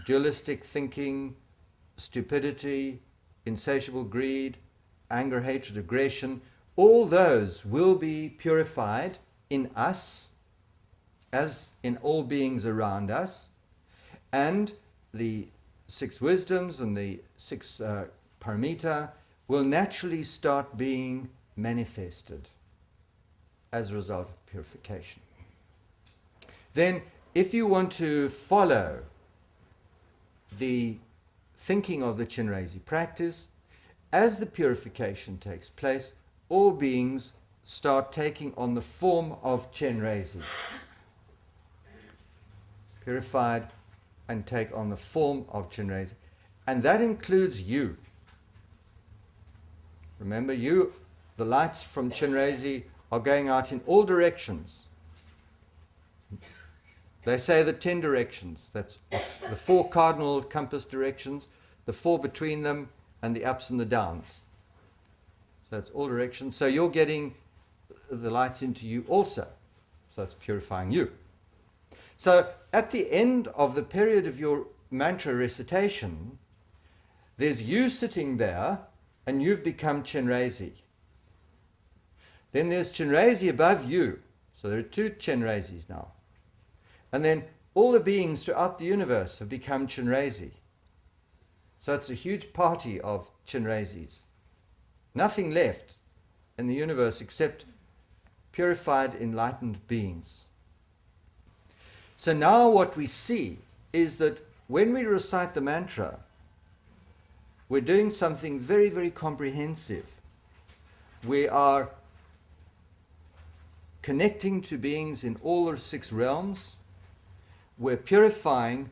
dualistic thinking, stupidity, insatiable greed, anger, hatred, aggression, all those will be purified in us, as in all beings around us, and the 6 wisdoms and the 6 paramita will naturally start being manifested as a result of purification. Then, if you want to follow the thinking of the Chenrézig practice, as the purification takes place, all beings start taking on the form of Chenrézig. Purified and take on the form of Chenrézig. And that includes you. Remember, you, the lights from Chenrézig are going out in all directions. They say the 10 directions. That's the 4 cardinal compass directions, the 4 between them, and the ups and the downs. So it's all directions. So you're getting the lights into you also. So it's purifying you. So at the end of the period of your mantra recitation, there's you sitting there, and you've become Chenrézig. Then there's Chenrézig above you. So there are 2 Chenrézigs now. And then all the beings throughout the universe have become Chenrézig. So it's a huge party of Chenrézigs. Nothing left in the universe except purified, enlightened beings. So now what we see is that when we recite the mantra, we're doing something very, very comprehensive. We are connecting to beings in all the 6 realms. We're purifying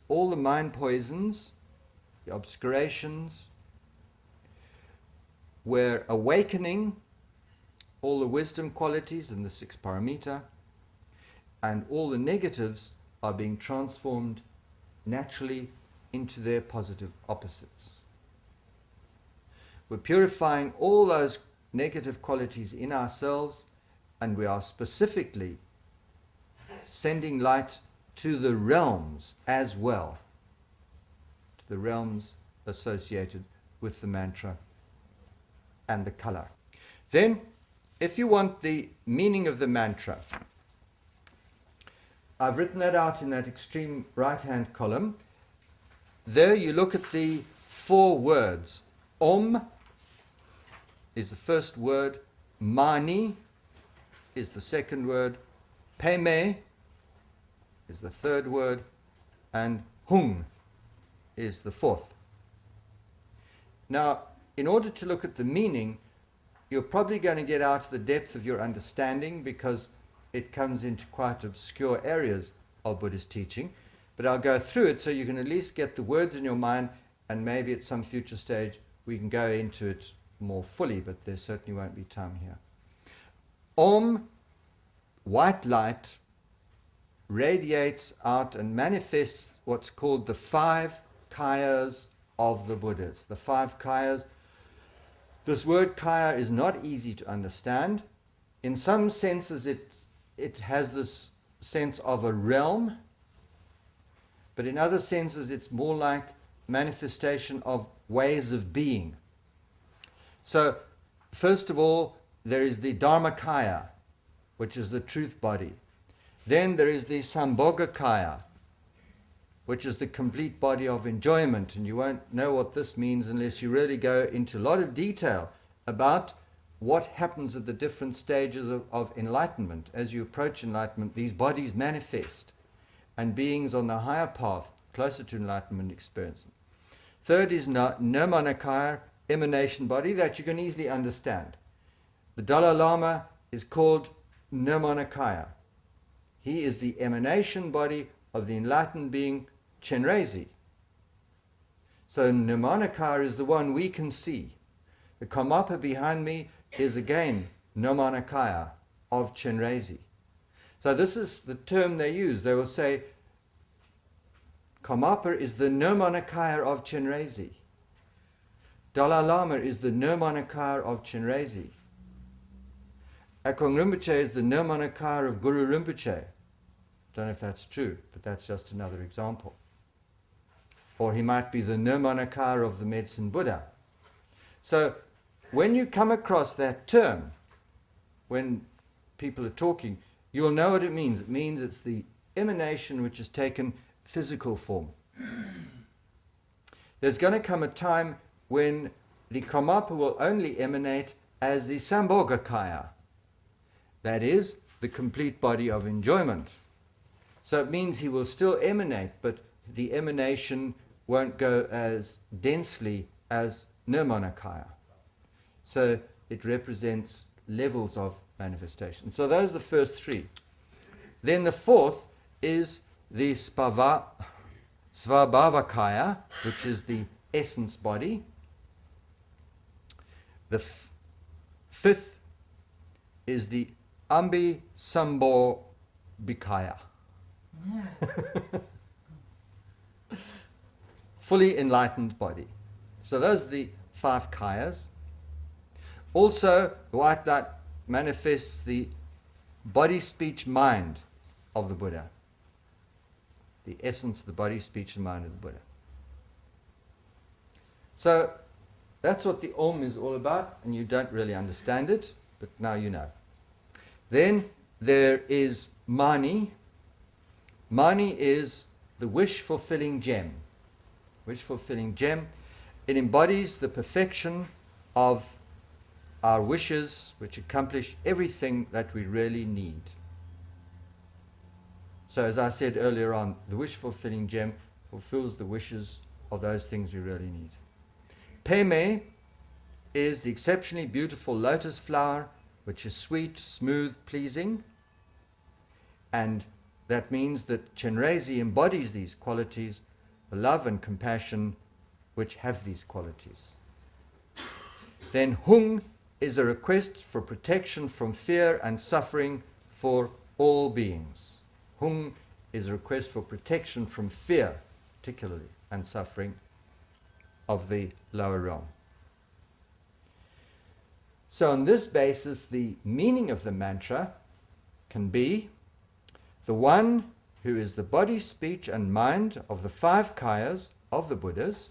all the mind poisons, the obscurations. We're awakening all the wisdom qualities in the 6 paramita, and all the negatives are being transformed naturally into their positive opposites. We're purifying all those negative qualities in ourselves, and we are specifically sending light to the realms as well, to the realms associated with the mantra and the color. Then, if you want the meaning of the mantra, I've written that out in that extreme right-hand column. There you look at the 4 words. Om is the first word, Mani is the second word, Peme is the third word, and Hung is the fourth. Now, in order to look at the meaning, you're probably going to get out of the depth of your understanding because it comes into quite obscure areas of Buddhist teaching. But I'll go through it so you can at least get the words in your mind, and maybe at some future stage we can go into it more fully, but there certainly won't be time here. Om, white light, radiates out and manifests what's called the 5 kayas of the Buddhas. The 5 kayas. This word kaya is not easy to understand. In some senses it has this sense of a realm, but in other senses it's more like manifestation of ways of being. So, first of all, there is the Dharmakaya, which is the truth body. Then there is the Sambhogakaya, which is the complete body of enjoyment, and you won't know what this means unless you really go into a lot of detail about what happens at the different stages of enlightenment. As you approach enlightenment, these bodies manifest, and beings on the higher path, closer to enlightenment, experience them. Third is Nirmanakaya, emanation body, that you can easily understand. The Dalai Lama is called Nirmanakaya. He is the emanation body of the enlightened being Chenrézig. So Nirmanakaya is the one we can see. The Karmapa behind me is again Nirmanakaya of Chenrézig. So this is the term they use. They will say Karmapa is the Nirmanakaya of Chenrézig. Dalai Lama is the Nirmanakaya of Chenrézig. Akong Rinpoche is the Nirmanakaya of Guru Rinpoche. Don't know if that's true, but that's just another example. Or he might be the Nirmanakaya of the Medicine Buddha. So when you come across that term, when people are talking, you'll know what it means. It means it's the emanation which has taken physical form. There's going to come a time when the Karmapa will only emanate as the Sambhogakaya. That is, the complete body of enjoyment. So it means he will still emanate, but the emanation won't go as densely as Nirmanakaya. So it represents levels of manifestation. So those are the first 3. Then the fourth is the Svabhavakaya, which is the essence body. The fifth is the Ambisambhobhikaya. Fully enlightened body. So those are the 5 kayas. Also, the white light manifests the body, speech, mind of the Buddha. The essence of the body, speech, and mind of the Buddha. So that's what the Om is all about, and you don't really understand it, but now you know. Then there is Mani. Mani is the wish-fulfilling gem. Wish-fulfilling gem. It embodies the perfection of our wishes, which accomplish everything that we really need. So as I said earlier on, the wish-fulfilling gem fulfills the wishes of those things we really need. Peme is the exceptionally beautiful lotus flower, which is sweet, smooth, pleasing, and that means that Chenrézig embodies these qualities, the love and compassion which have these qualities. Then Hung is a request for protection from fear and suffering for all beings. Hung is a request for protection from fear, particularly, and suffering of the lower realm. So on this basis, the meaning of the mantra can be the one who is the body, speech, and mind of the 5 kayas of the Buddhas,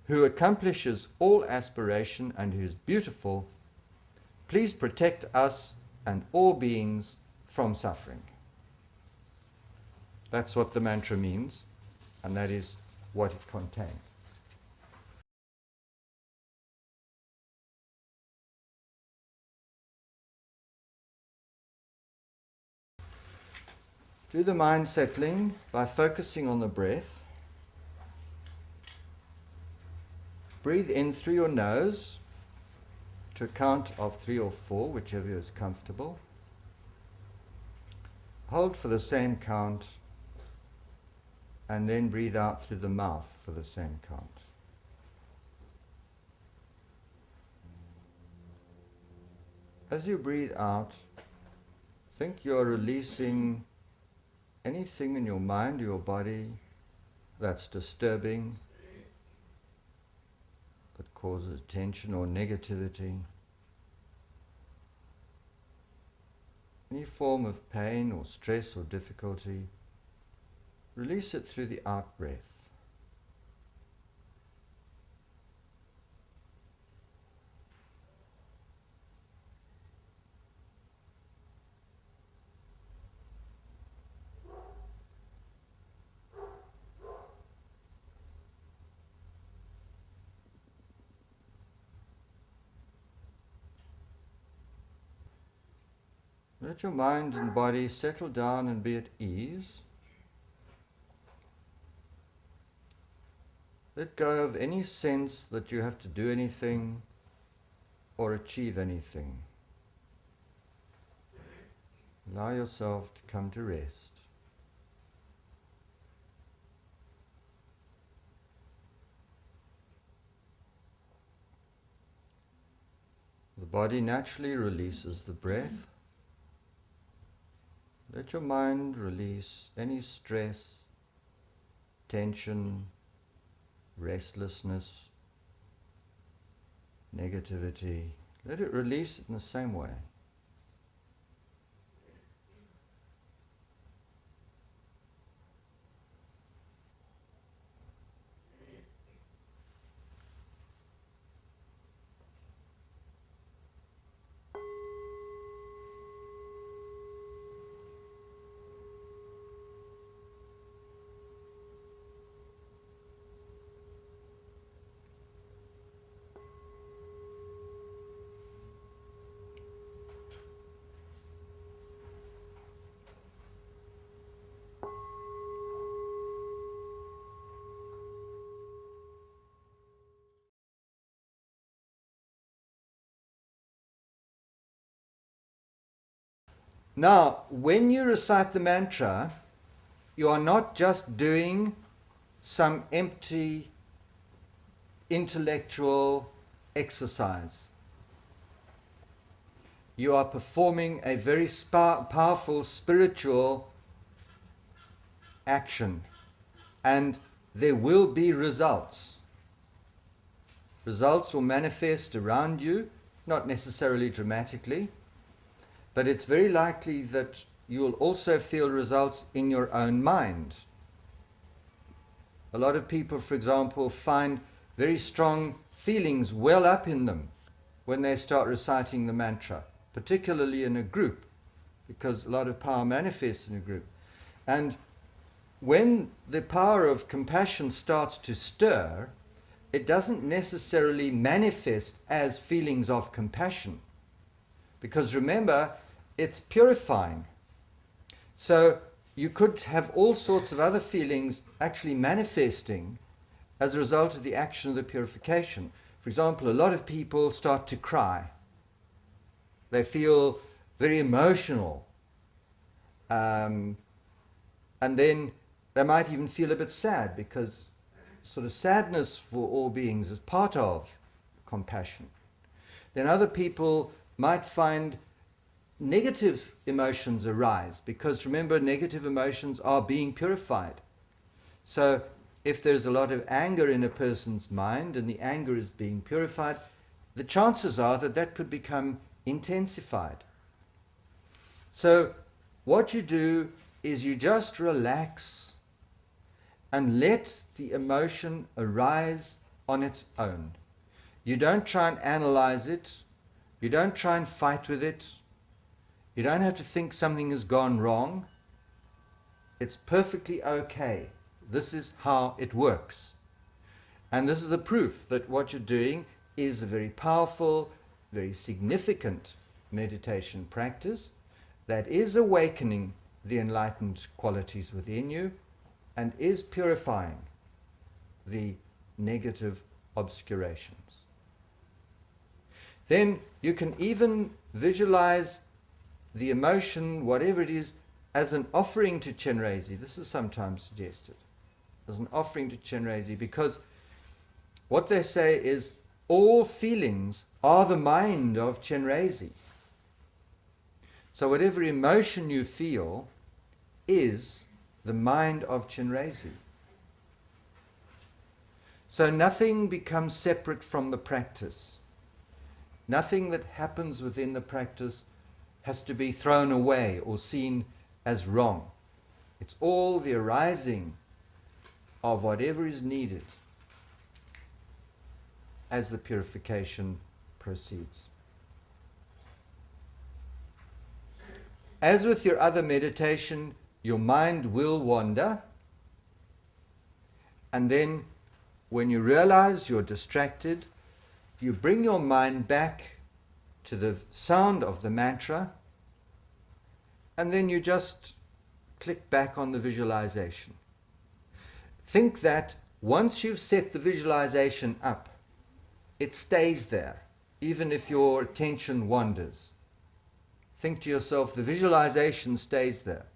who accomplishes all aspiration and who is beautiful, please protect us and all beings from suffering. That's what the mantra means, and that is what it contains. Do the mind settling by focusing on the breath. Breathe in through your nose to a count of 3 or 4, whichever is comfortable. Hold for the same count, and then breathe out through the mouth for the same count. As you breathe out, think you're releasing anything in your mind or your body that's disturbing, that causes tension or negativity. Any form of pain or stress or difficulty, release it through the out-breath. Let your mind and body settle down and be at ease. Let go of any sense that you have to do anything or achieve anything. Allow yourself to come to rest. The body naturally releases the breath. Let your mind release any stress, tension, restlessness, negativity. Let it release it in the same way. Now, when you recite the mantra, you are not just doing some empty intellectual exercise. You are performing a very powerful spiritual action, and there will be results. Results will manifest around you, not necessarily dramatically, but it's very likely that you will also feel results in your own mind. A lot of people, for example, find very strong feelings well up in them when they start reciting the mantra, particularly in a group, because a lot of power manifests in a group. And when the power of compassion starts to stir, it doesn't necessarily manifest as feelings of compassion. Because remember, it's purifying. So you could have all sorts of other feelings actually manifesting as a result of the action of the purification. For example, a lot of people start to cry. They feel very emotional. And then they might even feel a bit sad, because sort of sadness for all beings is part of compassion. Then other people might find negative emotions arise, because remember, negative emotions are being purified. So if there's a lot of anger in a person's mind and the anger is being purified, the chances are that that could become intensified. So what you do is you just relax and let the emotion arise on its own. You don't try and analyze it. You don't try and fight with it. You don't have to think something has gone wrong. It's perfectly okay. This is how it works. And this is the proof that what you're doing is a very powerful, very significant meditation practice that is awakening the enlightened qualities within you and is purifying the negative obscurations. Then you can even visualize the emotion, whatever it is, as an offering to Chenrézig. This is sometimes suggested as an offering to Chenrézig, because what they say is all feelings are the mind of Chenrézig. So whatever emotion you feel is the mind of Chenrézig. So nothing becomes separate from the practice. Nothing that happens within the practice has to be thrown away or seen as wrong. It's all the arising of whatever is needed as the purification proceeds. As with your other meditation, your mind will wander, and then when you realize you're distracted, you bring your mind back to the sound of the mantra, and then you just click back on the visualization. Think that once you've set the visualization up, it stays there, even if your attention wanders. Think to yourself, the visualization stays there.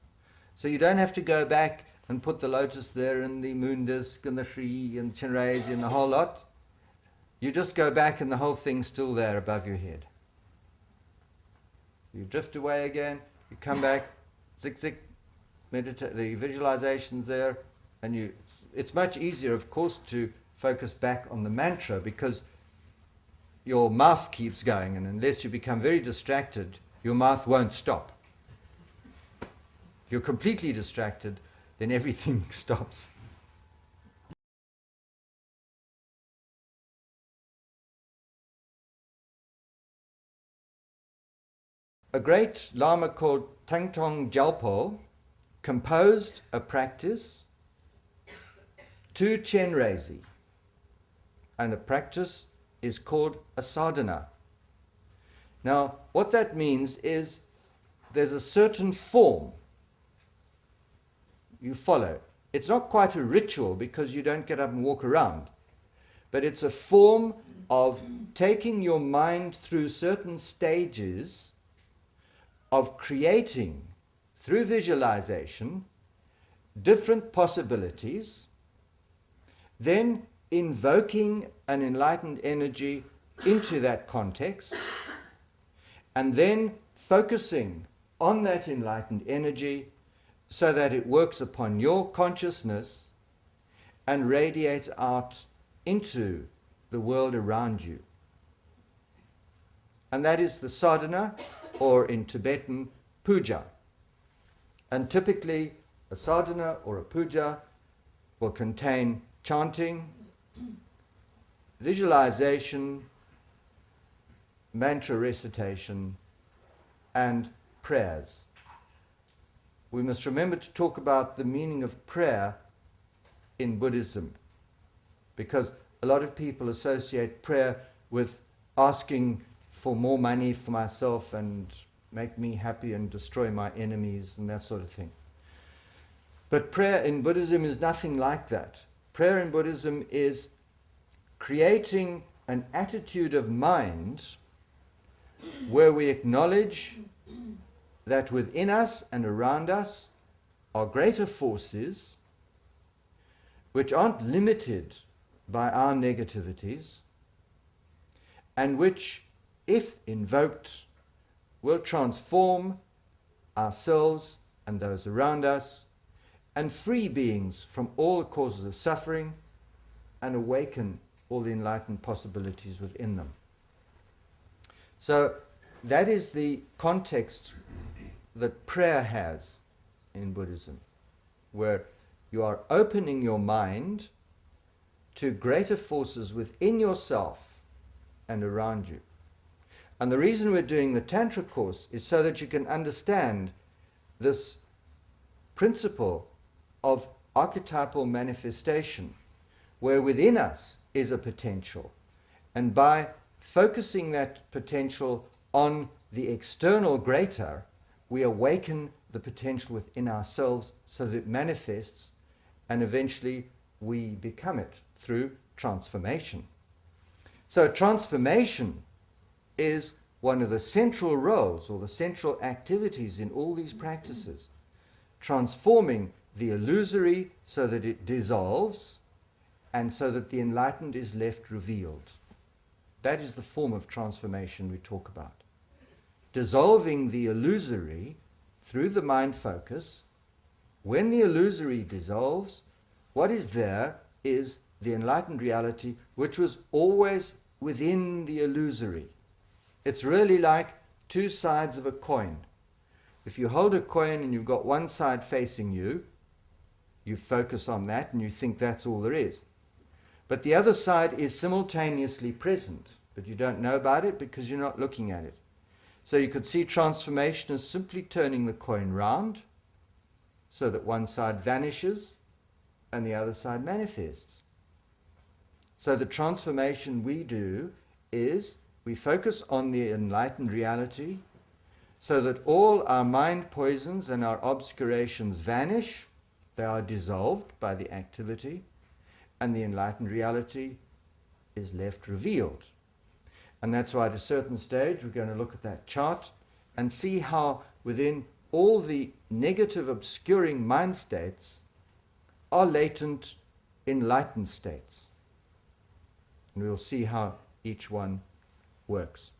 So you don't have to go back and put the lotus there and the moon disk and the Shri and Chenrézig and the whole lot. You just go back and the whole thing's still there above your head. You drift away again, you come back, zik zik, meditate, the visualization's there, and it's much easier, of course, to focus back on the mantra, because your mouth keeps going, and unless you become very distracted, your mouth won't stop. If you're completely distracted, then everything stops. A great Lama called Tangtong Gyalpo composed a practice to Chenrézig, and the practice is called a sadhana. Now, what that means is there's a certain form you follow. It's not quite a ritual, because you don't get up and walk around, but it's a form of taking your mind through certain stages of creating, through visualization, different possibilities, then invoking an enlightened energy into that context, and then focusing on that enlightened energy so that it works upon your consciousness and radiates out into the world around you. And that is the sadhana, or in Tibetan, puja. And typically, a sadhana or a puja will contain chanting, visualization, mantra recitation, and prayers. We must remember to talk about the meaning of prayer in Buddhism, because a lot of people associate prayer with asking for more money for myself and make me happy and destroy my enemies and that sort of thing. But prayer in Buddhism is nothing like that. Prayer in Buddhism is creating an attitude of mind where we acknowledge that within us and around us are greater forces which aren't limited by our negativities and which, if invoked, will transform ourselves and those around us and free beings from all the causes of suffering and awaken all the enlightened possibilities within them. So that is the context that prayer has in Buddhism, where you are opening your mind to greater forces within yourself and around you. And the reason we're doing the Tantra course is so that you can understand this principle of archetypal manifestation, where within us is a potential. And by focusing that potential on the external greater, we awaken the potential within ourselves so that it manifests, and eventually we become it through transformation. So transformation is one of the central roles or the central activities in all these practices. Transforming the illusory so that it dissolves and so that the enlightened is left revealed. That is the form of transformation we talk about. Dissolving the illusory through the mind focus. When the illusory dissolves, what is there is the enlightened reality which was always within the illusory. It's really like two sides of a coin. If you hold a coin and you've got one side facing you, you focus on that and you think that's all there is. But the other side is simultaneously present, but you don't know about it because you're not looking at it. So you could see transformation as simply turning the coin round so that one side vanishes and the other side manifests. So the transformation we do is we focus on the enlightened reality so that all our mind poisons and our obscurations vanish. They are dissolved by the activity, and the enlightened reality is left revealed. And that's why at a certain stage we're going to look at that chart and see how within all the negative obscuring mind states are latent enlightened states. And we'll see how each one works.